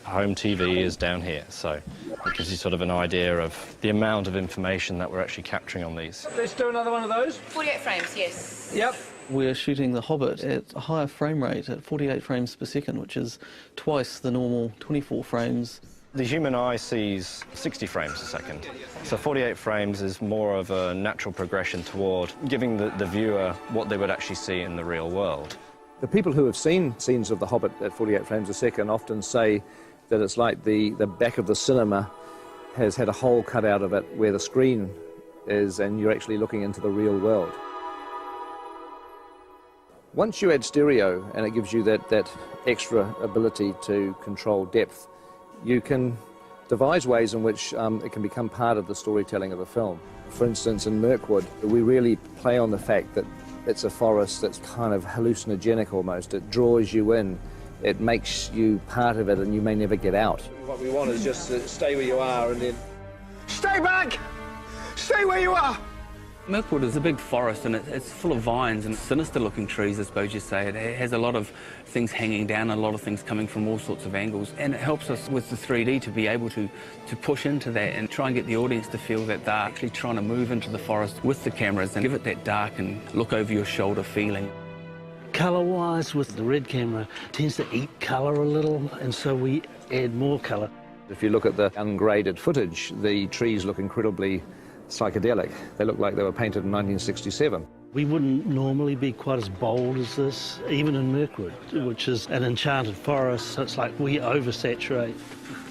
S6: home TV is down here, so it gives you sort of an idea of the amount of information that we're actually capturing on these.
S1: Let's do another one of those.
S8: 48 frames, yes.
S1: Yep.
S13: We're shooting The Hobbit at a higher frame rate, at 48 frames per second, which is twice the normal 24 frames.
S6: The human eye sees 60 frames a second, so 48 frames is more of a natural progression toward giving the viewer what they would actually see in the real world.
S1: The people who have seen scenes of The Hobbit at 48 frames a second often say that it's like the back of the cinema has had a hole cut out of it where the screen is, and you're actually looking into the real world. Once you add stereo, and it gives you that extra ability to control depth, you can devise ways in which it can become part of the storytelling of the film. For instance, in Mirkwood, we really play on the fact that it's a forest that's kind of hallucinogenic almost. It draws you in. it makes you part of it and you may never get out. What we want is just to stay where you are and then...
S23: Stay back! Stay where you are!
S7: Mirkwood is a big forest and it's full of vines and sinister-looking trees, I suppose you say. It has a lot of things hanging down, a lot of things coming from all sorts of angles, and it helps us with the 3D to be able to push into that and try and get the audience to feel that they're actually trying to move into the forest with the cameras and give it that dark and look over your shoulder feeling.
S4: Colour-wise, with the red camera, tends to eat colour a little, and so we add more colour.
S1: If you look at the ungraded footage, the trees look incredibly psychedelic. They look like they were painted in 1967.
S4: We wouldn't normally be quite as bold as this, even in Mirkwood, which is an enchanted forest, so it's like we oversaturate.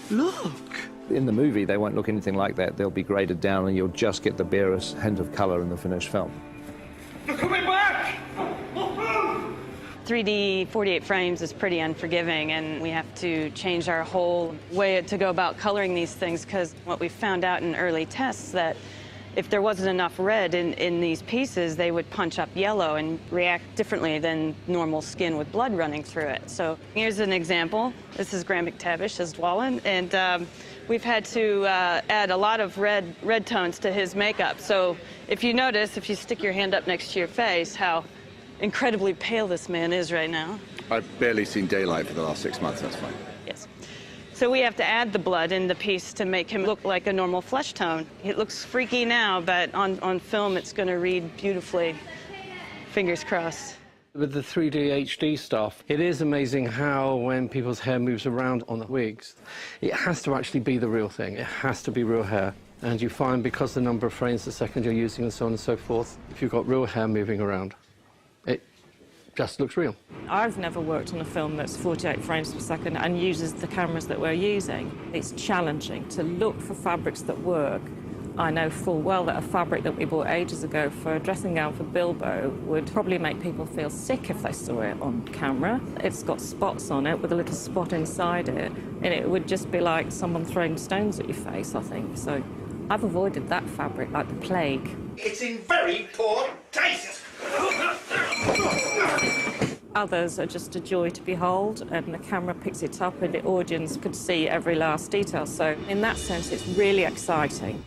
S1: Look! In the movie, they won't look anything like that. They'll be graded down and you'll just get the barest hint of colour in the finished film.
S23: They're coming back!
S9: 3D 48 frames is pretty unforgiving, and we have to change our whole way to go about coloring these things, because what we found out in early tests that if there wasn't enough red in these pieces, they would punch up yellow and react differently than normal skin with blood running through it. So here's an example. This is Graham McTavish as Dwalin, and we've had to add a lot of red tones to his makeup. So if you notice, if you stick your hand up next to your face, how incredibly pale this man is right now.
S14: I've barely seen daylight for the last 6 months, that's fine.
S9: Yes. So we have to add the blood in the piece to make him look like a normal flesh tone. It looks freaky now, but on film it's going to read beautifully. Fingers crossed.
S3: With the 3D HD stuff, it is amazing how when people's hair moves around on the wigs, it has to actually be the real thing. It has to be real hair. And you find, because the number of frames a second you're using and so on and so forth, if you've got real hair moving around, it just looks real.
S15: I've never worked on a film that's 48 frames per second and uses the cameras that we're using. It's challenging to look for fabrics that work. I know full well that a fabric that we bought ages ago for a dressing gown for Bilbo would probably make people feel sick if they saw it on camera. It's got spots on it with a little spot inside it, and it would just be like someone throwing stones at your face, I think. So I've avoided that fabric like the plague.
S23: It's in very poor taste!
S15: Others are just a joy to behold, and the camera picks it up and the audience could see every last detail. So in that sense, it's really exciting.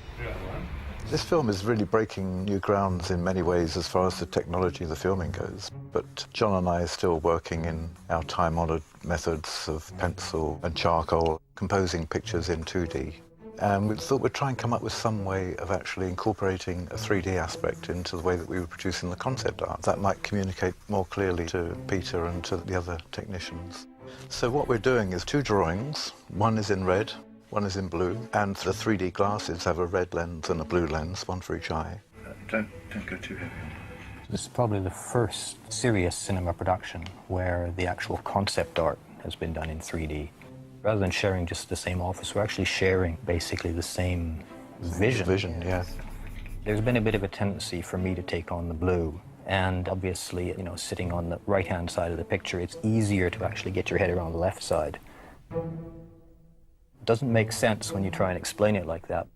S16: This film is really breaking new grounds in many ways as far as the technology of the filming goes. But John and I are still working in our time-honoured methods of pencil and charcoal, composing pictures in 2D. And we thought we'd try and come up with some way of actually incorporating a 3D aspect into the way that we were producing the concept art. That might communicate more clearly to Peter and to the other technicians. So what we're doing is 2 drawings. One is in red, one is in blue, and the 3D glasses have a red lens and a blue lens, one for each eye.
S14: Don't go too heavy.
S19: This is probably the first serious cinema production where the actual concept art has been done in 3D. Rather than sharing just the same office, we're actually sharing basically the same vision.
S16: Vision, yeah.
S19: There's been a bit of a tendency for me to take on the blue, and obviously, you know, sitting on the right-hand side of the picture, it's easier to actually get your head around the left side. It doesn't make sense when you try and explain it like that.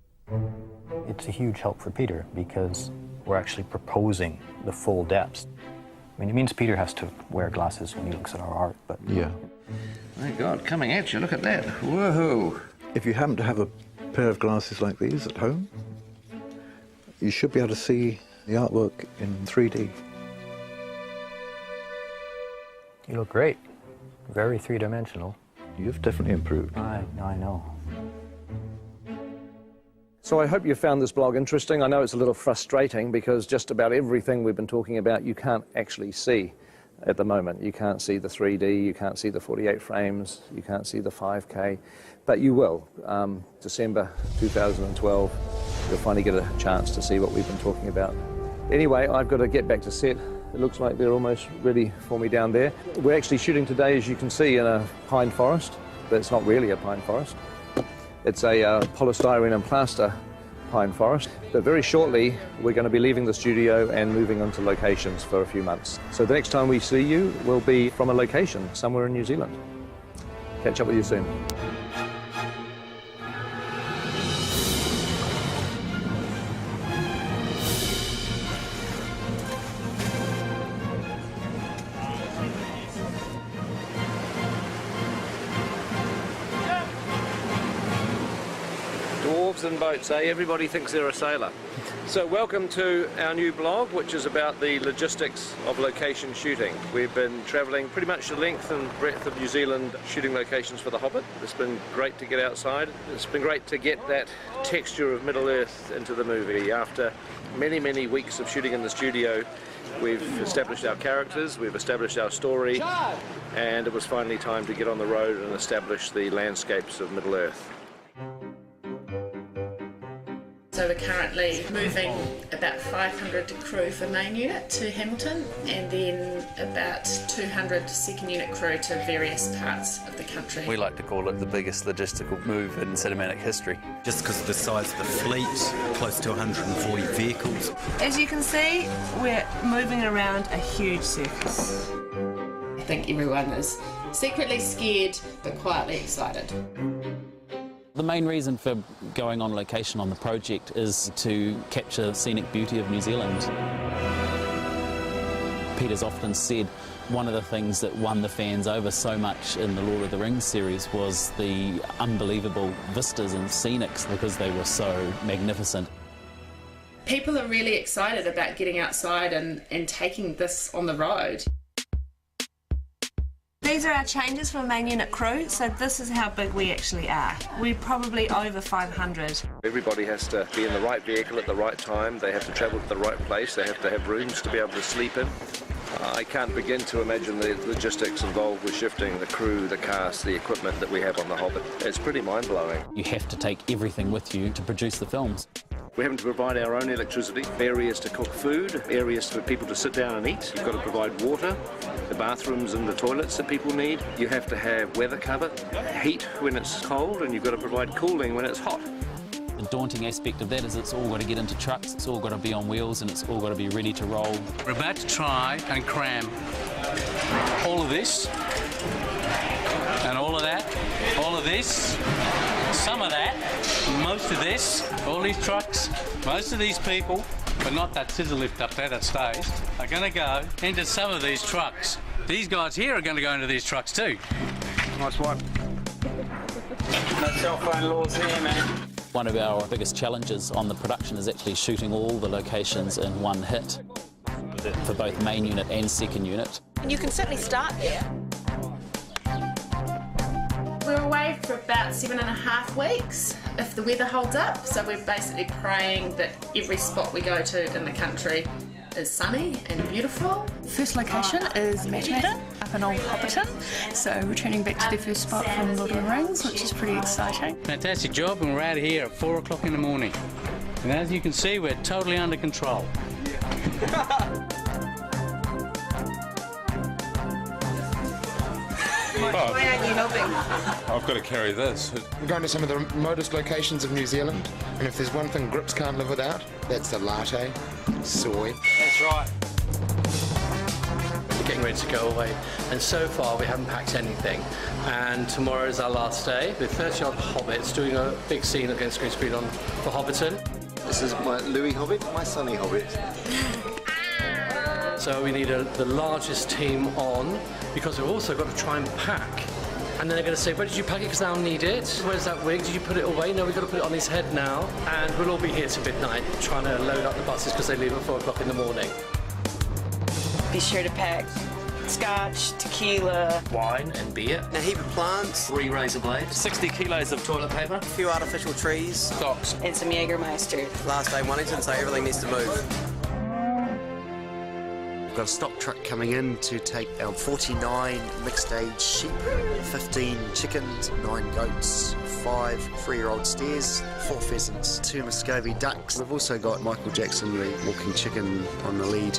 S19: It's a huge help for Peter because we're actually proposing the full depths. I mean, it means Peter has to wear glasses when he looks at our art, but...
S16: Yeah.
S14: My God, coming at you, look at that. Whoa!
S16: If you happen to have a pair of glasses like these at home, you should be able to see the artwork in 3D.
S19: You look great. Very three-dimensional.
S16: You've definitely improved.
S19: I know.
S1: So I hope you found this blog interesting. I know it's a little frustrating because just about everything we've been talking about you can't actually see at the moment. You can't see the 3D, you can't see the 48 frames, you can't see the 5K, but you will. December 2012, you'll finally get a chance to see what we've been talking about. Anyway, I've got to get back to set. It looks like they're almost ready for me down there. We're actually shooting today, as you can see, in a pine forest, but it's not really a pine forest. It's a polystyrene and plaster pine forest. But very shortly, we're going to be leaving the studio and moving on to locations for a few months. So the next time we see you will be from a location somewhere in New Zealand. Catch up with you soon. ships and boats, eh? Everybody thinks they're a sailor. So welcome to our new blog, which is about the logistics of location shooting. We've been travelling pretty much the length and breadth of New Zealand shooting locations for The Hobbit. It's been great to get outside. It's been great to get that texture of Middle-earth into the movie. After many, many weeks of shooting in the studio, we've established our characters, we've established our story, and it was finally time to get on the road and establish the landscapes of Middle-earth.
S2: So we're currently moving about 500 crew for main unit to Hamilton, and then about 200 second unit crew to various parts of the country.
S12: We like to call it the biggest logistical move in cinematic history.
S17: Just because of the size of the fleet, close to 140 vehicles.
S8: As you can see, we're moving around a huge surface.
S2: I think everyone is secretly scared but quietly excited.
S18: The main reason for going on location on the project is to capture the scenic beauty of New Zealand. Peter's often said one of the things that won the fans over so much in the Lord of the Rings series was the unbelievable vistas and scenics because they were so magnificent.
S2: People are really excited about getting outside and taking this on the road.
S8: These are our changes for main unit crew, so this is how big we actually are. We're probably over 500.
S1: Everybody has to be in the right vehicle at the right time, they have to travel to the right place, they have to have rooms to be able to sleep in. I can't begin to imagine the logistics involved with shifting the crew, the cast, the equipment that we have on The Hobbit. It's pretty mind-blowing.
S18: You have to take everything with you to produce the films.
S1: We're having to provide our own electricity, areas to cook food, areas for people to sit down and eat. You've got to provide water, the bathrooms and the toilets that people need. You have to have weather cover, heat when it's cold, and you've got to provide cooling when it's hot.
S18: The daunting aspect of that is it's all got to get into trucks, it's all got to be on wheels, and it's all got to be ready to roll.
S20: We're about to try and cram all of this, and all of that, all of this, some of that, most of this, all these trucks, most of these people, but not that scissor lift up there that stays, are going to go into some of these trucks. These guys here are going to go into these trucks too.
S1: Nice one.
S20: No cell phone laws here, man.
S18: One of our biggest challenges on the production is actually shooting all the locations in one hit for both main unit and second unit.
S8: And you can certainly start there.
S2: We're away for about 7.5 weeks if the weather holds up, so we're basically praying that every spot we go to in the country is sunny and beautiful.
S21: First location is Matamata up in Old Hobbiton, so returning back to the first spot from Lord of the Rings, which is pretty exciting.
S20: Fantastic job, and we're out of here at 4 o'clock in the morning. And as you can see, we're totally under control.
S8: Why aren't you helping?
S24: I've got to carry this.
S25: We're going to some of the remotest locations of New Zealand, and if there's one thing Grips can't live without, that's the latte, soy.
S20: That's right.
S28: We're getting ready to go away, and so far we haven't packed anything. And tomorrow is our last day. With 30-odd Hobbits doing a big scene against green screen on for Hobbiton.
S29: This is my Louis Hobbit, my Sonny Hobbit.
S28: So we need the largest team on, because we've also got to try and pack. And then they're going to say, where did you pack it? Because I don't need it. Where's that wig? Did you put it away? No, we've got to put it on his head now. And we'll all be here till midnight trying to load up the buses because they leave at 4 o'clock in the morning.
S21: Be sure to pack scotch, tequila,
S28: wine and beer,
S21: a heap of plants,
S28: 3 razor blades, 60 kilos of toilet paper,
S21: a few artificial trees,
S28: socks,
S21: and some Jägermeister. Last day Wellington, so everything needs to move.
S31: We've got a stock truck coming in to take our 49 mixed-age sheep, 15 chickens, 9 goats, 5 3-year-old steers, 4 pheasants, 2 Muscovy ducks. We've also got Michael Jackson, the walking chicken, on the lead.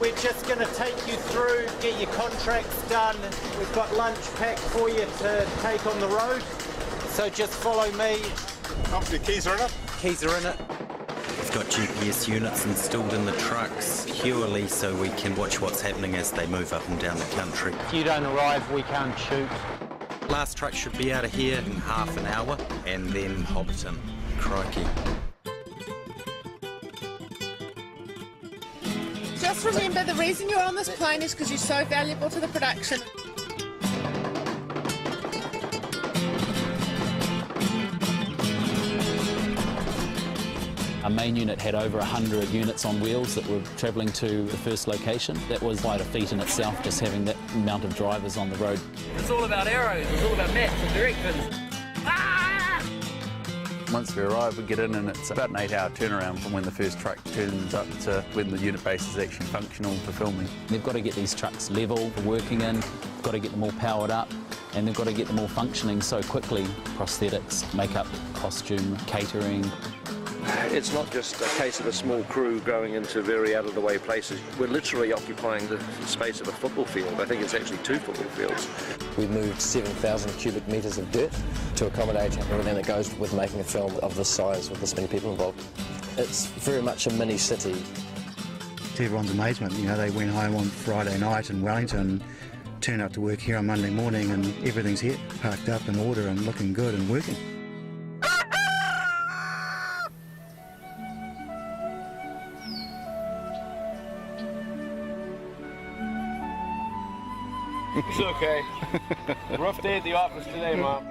S32: We're just going to take you through, get your contracts done. We've got lunch packed for you to take on the road. So just follow me.
S27: The keys are in it?
S32: Keys are in it.
S17: We've got GPS units installed in the trucks purely so we can watch what's happening as they move up and down the country.
S32: If you don't arrive, we can't shoot.
S17: Last truck should be out of here in half an hour, and then Hobbiton. Crikey.
S33: Just remember, the reason you're on this plane is because you're so valuable to the production.
S18: Our main unit had over 100 units on wheels that were travelling to the first location. That was quite a feat in itself, just having that amount of drivers on the road.
S3: It's all about arrows, it's all about maps and directions.
S12: Once we arrive, we get in and it's about an 8-hour turnaround from when the first truck turns up to when the unit base is actually functional for filming.
S18: They've got to get these trucks level for working in, got to get them all powered up, and they've got to get them all functioning so quickly. Prosthetics, makeup, costume, catering.
S1: It's not just a case of a small crew going into very out-of-the-way places. We're literally occupying the space of a football field. I think it's actually 2 football fields.
S4: We moved 7,000 cubic metres of dirt to accommodate everything that goes with making a film of this size with this many people involved. It's very much a mini city.
S5: To everyone's amazement, you know, they went home on Friday night in Wellington, turned up to work here on Monday morning and everything's here, parked up in order and looking good and working.
S28: It's okay. Rough day at the office today, Mom.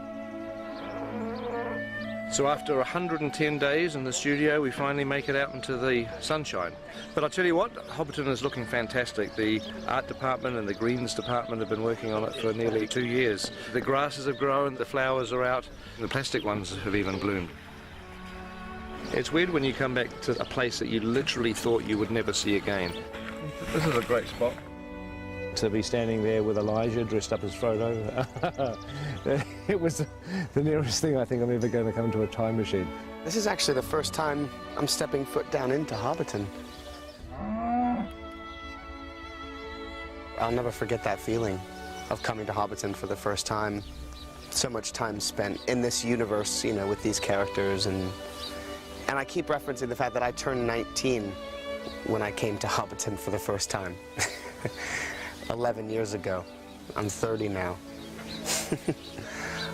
S1: So after 110 days in the studio, we finally make it out into the sunshine. But I'll tell you what, Hobbiton is looking fantastic. The art department and the greens department have been working on it for nearly 2 years. The grasses have grown, the flowers are out, and the plastic ones have even bloomed. It's weird when you come back to a place that you literally thought you would never see again. This is a great spot. To be standing there with Elijah dressed up as Frodo, it was the nearest thing I think I'm ever going to come to a time machine.
S31: This is actually the first time I'm stepping foot down into Hobbiton. I'll never forget that feeling of coming to Hobbiton for the first time. So much time spent in this universe, you know, with these characters, and I keep referencing the fact that I turned 19 when I came to Hobbiton for the first time. 11 years ago. I'm 30 now.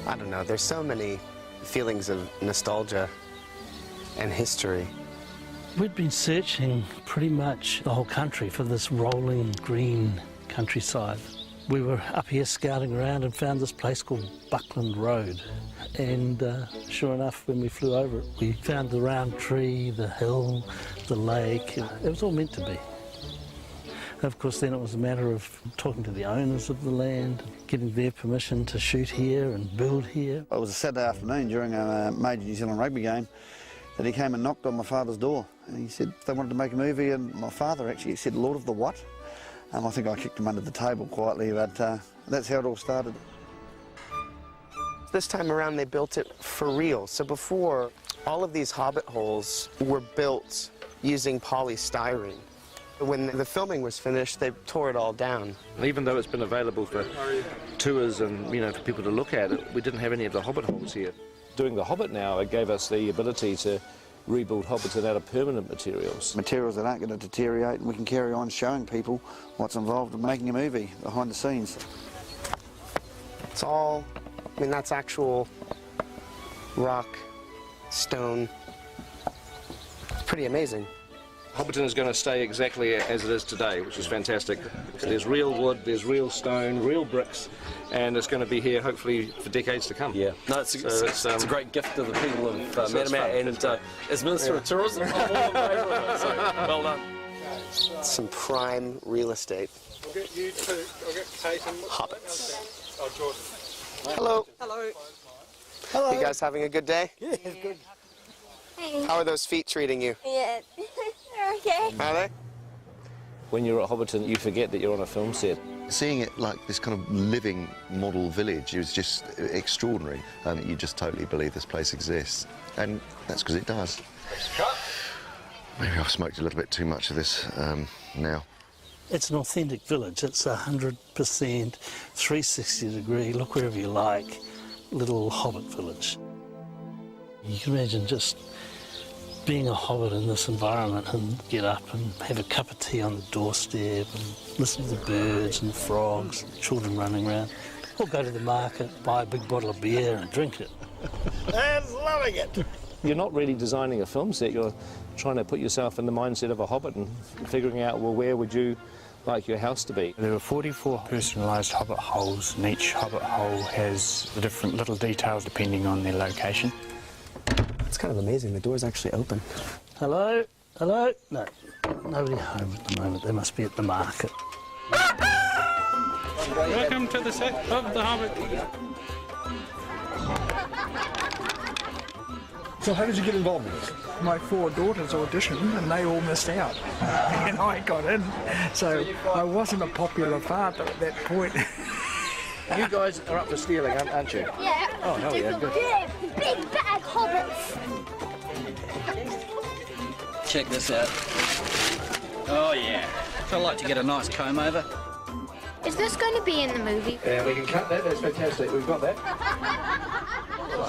S31: I don't know, there's so many feelings of nostalgia and history.
S6: We'd been searching pretty much the whole country for this rolling green countryside. We were up here scouting around and found this place called Buckland Road. And sure enough, when we flew over it, we found the round tree, the hill, the lake. It was all meant to be. Of course, then it was a matter of talking to the owners of the land, getting their permission to shoot here and build here.
S7: It was a Saturday afternoon during a major New Zealand rugby game that he came and knocked on my father's door. And he said they wanted to make a movie, and my father actually said, "Lord of the what?" I think I kicked him under the table quietly, but that's how it all started.
S31: This time around, they built it for real. So before, all of these Hobbit holes were built using polystyrene. When the filming was finished, they tore it all down.
S1: Even though it's been available for tours and, you know, for people to look at it, we didn't have any of the Hobbit holes here. Doing the Hobbit now, it gave us the ability to rebuild Hobbiton out of permanent materials.
S7: Materials that aren't going to deteriorate, and we can carry on showing people what's involved in making a movie, behind the scenes.
S31: It's all, I mean, that's actual rock, stone. It's pretty amazing.
S1: Hobbiton is going to stay exactly as it is today, which is fantastic. There's real wood, there's real stone, real bricks, and it's going to be here hopefully for decades to come.
S9: Yeah, no, it's a great gift to the people of Metamat, and as Minister of Tourism, I'm all in favour of it, so well done.
S31: Some prime real estate.
S28: I'll get you two, I'll get Peyton.
S31: Hobbits.
S28: Oh, Jordan.
S31: Hello.
S6: Hello.
S31: Hello. You guys having a good day?
S6: Yeah, it's good.
S31: How are those feet treating you?
S10: Yeah, they're okay.
S31: Are they?
S1: When you're at Hobbiton, you forget that you're on a film set.
S29: Seeing it like this kind of living model village is just extraordinary. You just totally believe this place exists. And that's because it does. Maybe I've smoked a little bit too much of this now.
S6: It's an authentic village. It's 100% 360-degree, look wherever you like, little Hobbit village. You can imagine just being a Hobbit in this environment and get up and have a cup of tea on the doorstep and listen to the birds and the frogs, and children running around, or go to the market, buy a big bottle of beer and drink it. I'm loving it.
S1: You're not really designing a film set, you're trying to put yourself in the mindset of a Hobbit and figuring out, well, where would you like your house to be?
S11: There are 44 personalised Hobbit holes, and each Hobbit hole has the different little details depending on their location.
S31: It's kind of amazing, the door's actually open.
S6: Hello? Hello? No, nobody home at the moment. They must be at the market.
S20: Welcome to the set of The Hobbit.
S2: So how did you get involved in this?
S8: My 4 daughters auditioned and they all missed out. And I got in. So I wasn't a popular father at that point.
S1: You guys are up for stealing, aren't you?
S10: Yeah.
S1: Oh, hell yeah, good.
S10: Big bad hobbits.
S3: Check this out. Oh yeah. I'd like to get a nice comb over.
S10: Is this going to be in the movie?
S1: Yeah, we can cut that. That's fantastic. We've got that.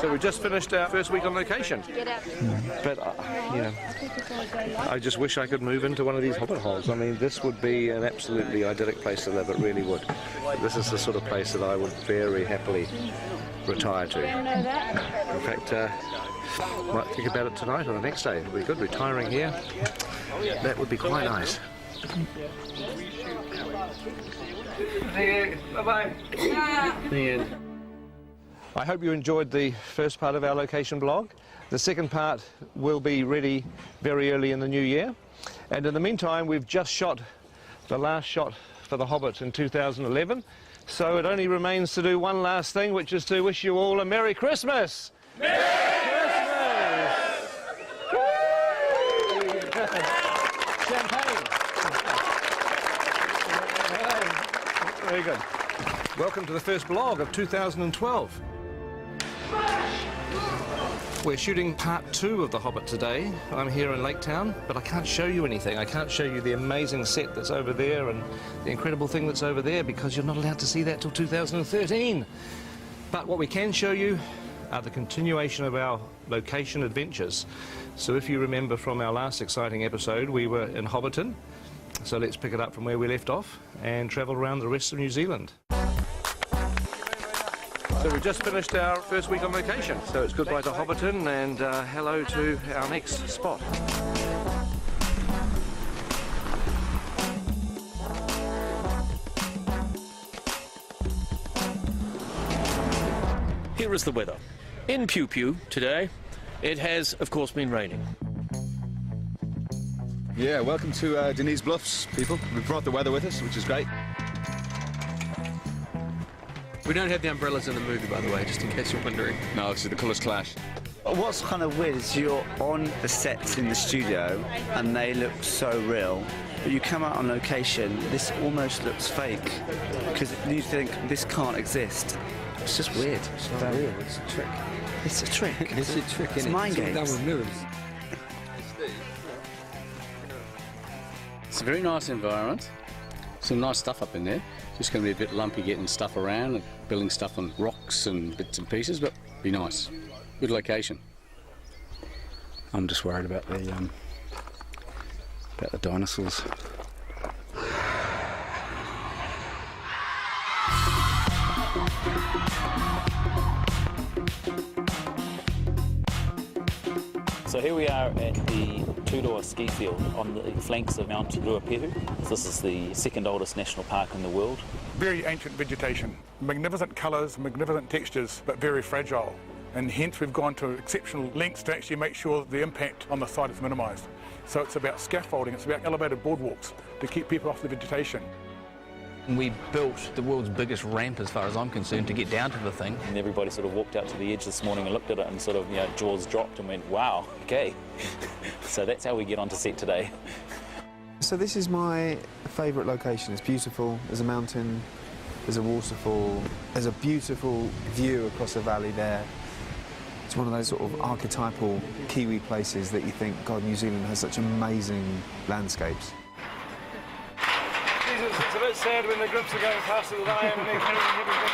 S1: So we've just finished our first week on location. But, you know, I just wish I could move into one of these hobbit holes. I mean, this would be an absolutely idyllic place to live. It really would. This is the sort of place that I would very happily retire to. In fact, might think about it tonight or the next day. It would be good retiring here. That would be quite nice. Bye-bye. I hope you enjoyed the first part of our location blog. The second part will be ready very early in the new year. And in the meantime, we've just shot the last shot for The Hobbit in 2011. So it only remains to do one last thing, which is to wish you all a Merry Christmas! Merry Christmas! Champagne! Very good. Welcome to the first blog of 2012. We're shooting part 2 of The Hobbit today. I'm here in Lake Town, but I can't show you anything. I can't show you the amazing set that's over there and the incredible thing that's over there because you're not allowed to see that till 2013. But what we can show you are the continuation of our location adventures. So if you remember from our last exciting episode, we were in Hobbiton. So let's pick it up from where we left off and travel around the rest of New Zealand. So we've just finished our first week on location. So it's goodbye to Hobbiton and hello to our next spot.
S13: Here is the weather. In Pew Pew today, it has, of course, been raining.
S27: Yeah, welcome to Denise Bluffs, people. We've brought the weather with us, which is great.
S28: We don't have the umbrellas in the movie, by the way, just in case you're wondering.
S27: No, this is the colours clash.
S14: What's kind of weird is you're on the sets in the studio and they look so real, but you come out on location, this almost looks fake because you think this can't exist. It's just weird.
S15: It's not real, it's a trick.
S14: It's a trick.
S15: It's a trick,
S14: It's mind games.
S15: Done with mirrors.
S20: It's a very nice environment. Some nice stuff up in there. Just going to be a bit lumpy getting stuff around and building stuff on rocks and bits and pieces, but be nice. Good location.
S15: I'm just worried about the dinosaurs.
S18: So here we are at the Tudoa ski field on the flanks of Mount Ruapehu. This is the second oldest national park in the world.
S11: Very ancient vegetation, magnificent colours, magnificent textures, but very fragile. And hence we've gone to exceptional lengths to actually make sure the impact on the site is minimised. So it's about scaffolding, it's about elevated boardwalks to keep people off the vegetation.
S12: We built the world's biggest ramp, as far as I'm concerned, to get down to the thing.
S18: And everybody sort of walked out to the edge this morning and looked at it and sort of, jaws dropped and went, wow, okay. So that's how we get onto set today.
S16: So this is my favourite location. It's beautiful. There's a mountain, there's a waterfall, there's a beautiful view across the valley there. It's one of those sort of archetypal Kiwi places that you think, God, New Zealand has such amazing landscapes.
S1: Jesus, it's a bit sad when the groups are going past the line and they're carrying everything.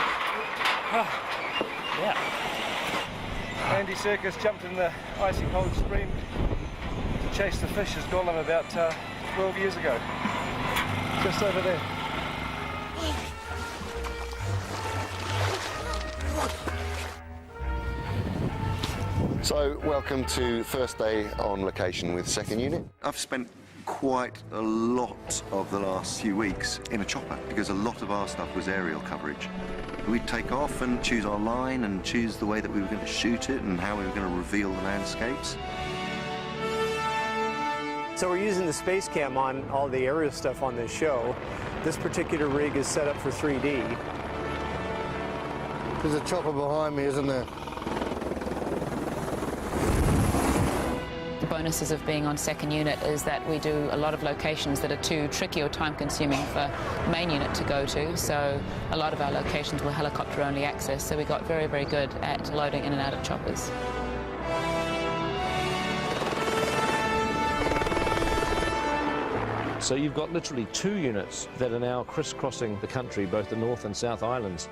S1: Yeah. Andy Serkis jumped in the icy cold stream to chase the fish as Gollum about 12 years ago. Just over there.
S29: So, welcome to first day on location with second unit. I've spent quite a lot of the last few weeks in a chopper because a lot of our stuff was aerial coverage. We'd take off and choose our line and choose the way that we were going to shoot it and how we were going to reveal the landscapes.
S4: So we're using the space cam on all the aerial stuff on this show. This particular rig is set up for 3D.
S7: There's a chopper behind me, isn't there?
S5: The bonuses of being on second unit is that we do a lot of locations that are too tricky or time-consuming for main unit to go to, so a lot of our locations were helicopter-only access, so we got very, very good at loading in and out of choppers.
S1: So you've got literally 2 units that are now crisscrossing the country, both the North and South Islands.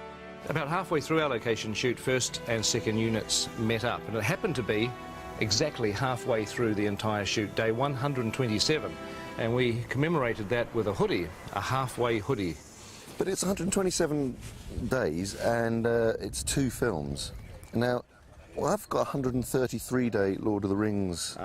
S1: About halfway through our location shoot, first and second units met up, and it happened to be exactly halfway through the entire shoot, day 127, and we commemorated that with a hoodie, a halfway hoodie.
S29: But it's 127 days and it's 2 films. Now, well, I've got a 133-day Lord of the Rings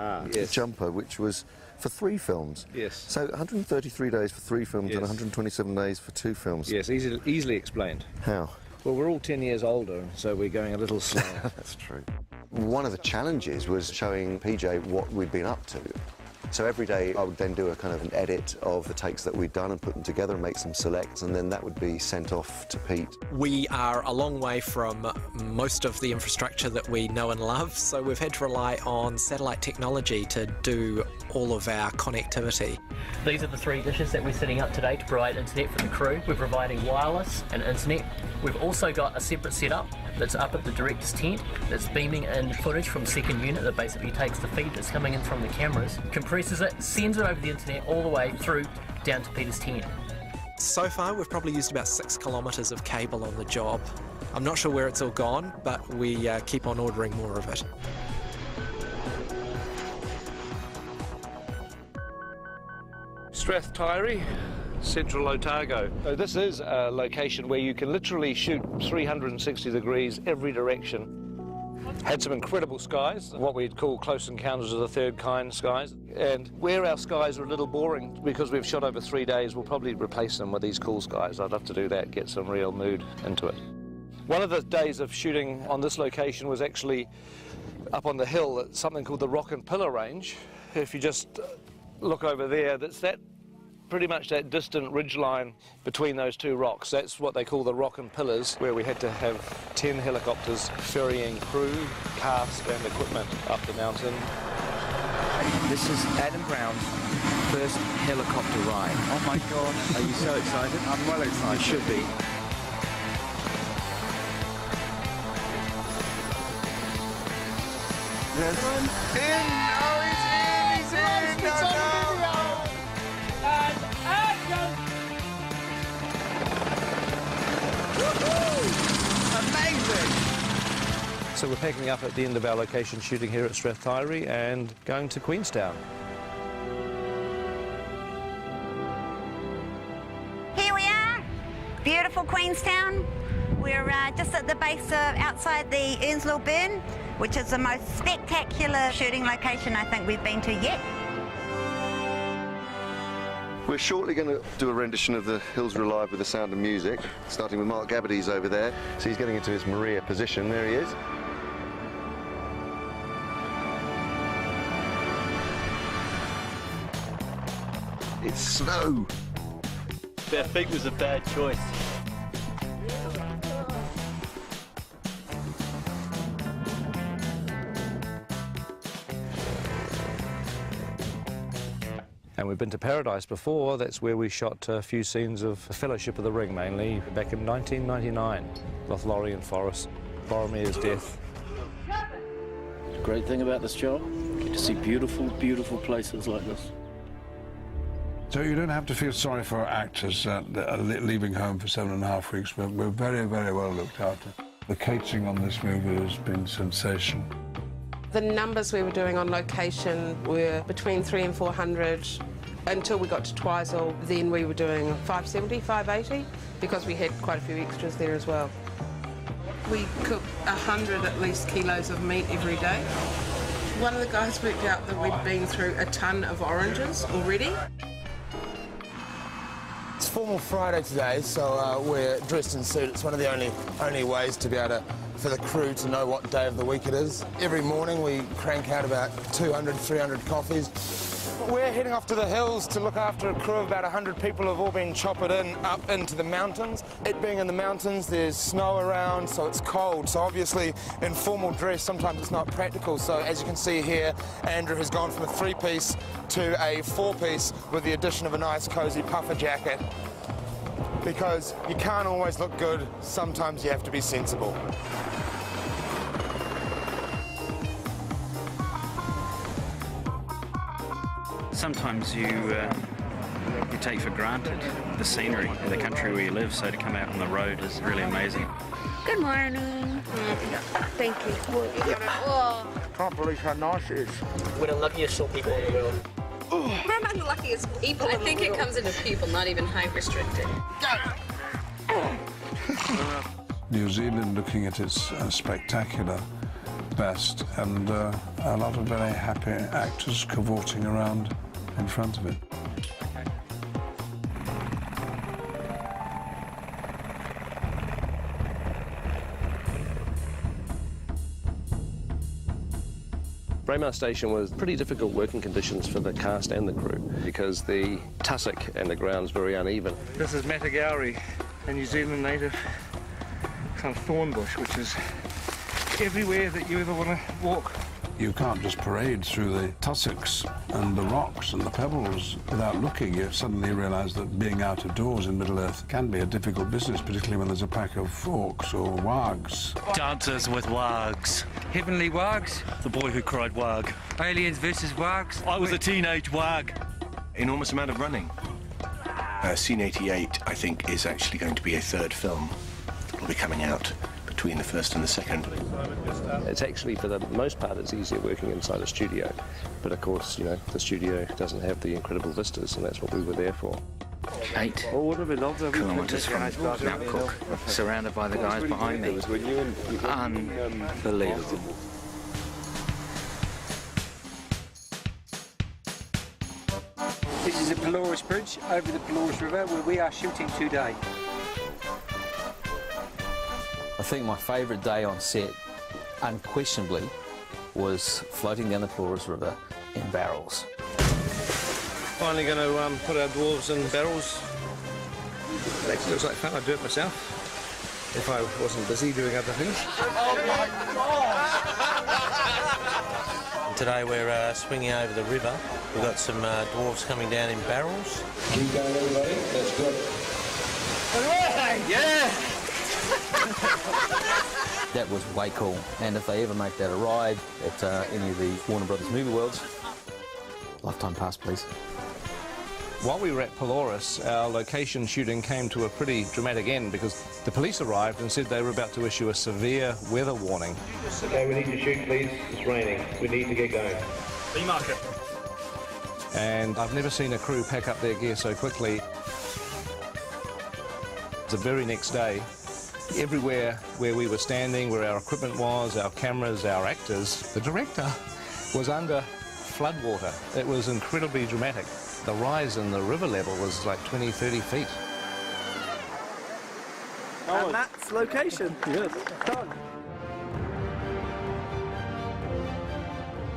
S29: jumper, which was for 3 films.
S1: Yes.
S29: So 133 days for 3 films and 127 days for 2 films.
S1: Yes, easily explained.
S29: How?
S1: Well, we're all 10 years older, so we're going a little slower.
S29: That's true. One of the challenges was showing PJ what we'd been up to. So every day I would then do a kind of an edit of the takes that we'd done and put them together and make some selects, and then that would be sent off to Pete.
S17: We are a long way from most of the infrastructure that we know and love, so we've had to rely on satellite technology to do all of our connectivity.
S19: These are the 3 dishes that we're setting up today to provide internet for the crew. We're providing wireless and internet. We've also got a separate setup that's up at the director's tent that's beaming in footage from second unit that basically takes the feed that's coming in from the cameras, compresses it, sends it over the internet all the way through down to Peter's tent.
S17: So far we've probably used about 6 kilometres of cable on the job. I'm not sure where it's all gone, but we keep on ordering more of it.
S1: Strathtyre, Central Otago. So this is a location where you can literally shoot 360 degrees every direction. Had some incredible skies, what we'd call close encounters of the third kind skies. And where our skies are a little boring, because we've shot over 3 days, we'll probably replace them with these cool skies. I'd love to do that, get some real mood into it. One of the days of shooting on this location was actually up on the hill at something called the Rock and Pillar Range. If you just look over there, that's pretty much that distant ridge line between those 2 rocks. That's what they call the Rock and Pillars, where we had to have 10 helicopters ferrying crew, cast and equipment up the mountain.
S14: This is Adam Brown's first helicopter ride. Oh my gosh. Are you so excited? I'm well excited. You should be.
S7: Yes. In! Oh, he's in! He's in! No, no!
S1: Amazing! So we're packing up at the end of our location shooting here at Strathtyre and going to Queenstown.
S21: Here we are, beautiful Queenstown. We're just at the base of outside the Earnslow Burn, which is the most spectacular shooting location I think we've been to yet.
S29: We're shortly going to do a rendition of The Hills Are Alive with the Sound of Music, starting with Mark Gabbardy's over there. So he's getting into his Maria position. There he is. It's snow.
S22: That fig was a bad choice.
S1: And we've been to Paradise before. That's where we shot a few scenes of Fellowship of the Ring, mainly, back in 1999. Lothlorien Forest, Boromir's death.
S13: The great thing about this job, you get to see beautiful, beautiful places like this.
S2: So you don't have to feel sorry for our actors that are leaving home for 7.5 weeks. We're very, very well looked after. The catering on this movie has been sensational.
S23: The numbers we were doing on location were between 300 and 400 until we got to Twizel. Then we were doing 570, 580 because we had quite a few extras there as well. We cook 100 at least kilos of meat every day. One of the guys worked out that we'd been through a ton of oranges already.
S24: It's Formal Friday today, so we're dressed in suit. It's one of the only ways to be able to, for the crew to know what day of the week it is. Every morning we crank out about 200, 300 coffees. We're heading off to the hills to look after a crew of about 100 people who have all been choppered in up into the mountains. It being in the mountains, there's snow around, so it's cold. So obviously in formal dress, sometimes it's not practical. So as you can see here, Andrew has gone from a 3-piece to a 4-piece with the addition of a nice cozy puffer jacket. Because you can't always look good, sometimes you have to be sensible.
S15: Sometimes you take for granted the scenery of the country where you live, so to come out on the road is really amazing.
S21: Good morning. Thank you.
S24: Oh. Can't believe how nice it is.
S19: We're the luckiest short people in the world.
S3: We're among the luckiest people. I think it comes into people, not even height restricted.
S2: New Zealand looking at its spectacular best, and a lot of very happy actors cavorting around in front of it.
S6: Braemar Station was pretty difficult working conditions for the cast and the crew because the tussock and the ground's very uneven.
S8: This is Matagauri, a New Zealand native kind of thorn bush, which is everywhere that you ever want to walk.
S2: You can't just parade through the tussocks and the rocks and the pebbles without looking. You suddenly realise that being out of doors in Middle-earth can be a difficult business, particularly when there's a pack of orcs or wargs.
S9: Dances with wargs.
S8: Heavenly wargs?
S9: The boy who cried warg.
S8: Aliens versus wargs?
S9: I was a teenage warg.
S10: Enormous amount of running. Scene 88, I think, is actually going to be a third film that will be coming out between the first and the second.
S6: It's actually, for the most part, it's easier working inside a studio. But of course, you know, the studio doesn't have the incredible vistas, and that's what we were there for.
S15: 8 kilometres from Mount Cook, surrounded by the guys behind me. Unbelievable.
S8: This is the Pelorus Bridge over the Pelorus River where we are shooting today.
S25: I think my favourite day on set, unquestionably, was floating down the Pelorus River in barrels.
S1: Finally going to put our dwarves in barrels. It actually looks like fun. I'd do it myself if I wasn't busy doing other things.
S8: Oh my God!
S26: Today we're swinging over the river. We've got some dwarves coming down in barrels.
S1: Keep going, everybody. That's good.
S8: Yeah!
S25: That was way cool, and if they ever make that a ride at any of the Warner Brothers movie worlds, lifetime pass, please.
S1: While we were at Pelorus, our location shooting came to a pretty dramatic end because the police arrived and said they were about to issue a severe weather warning.
S6: Okay, we need to shoot, please. It's raining. We need to get going.
S8: B-marker.
S1: And I've never seen a crew pack up their gear so quickly. The very next day, everywhere where we were standing, where our equipment was, our cameras, our actors, the director was under floodwater. It was incredibly dramatic. The rise in the river level was like 20, 30 feet.
S14: And that's location.
S1: Yes.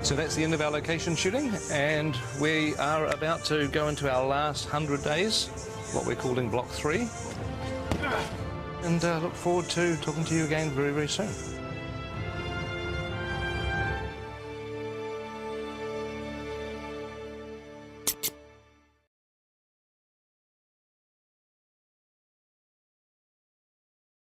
S1: So that's the end of our location shooting, and we are about to go into our last 100 days, what we're calling Block 3. And look forward to talking to you again very, very soon.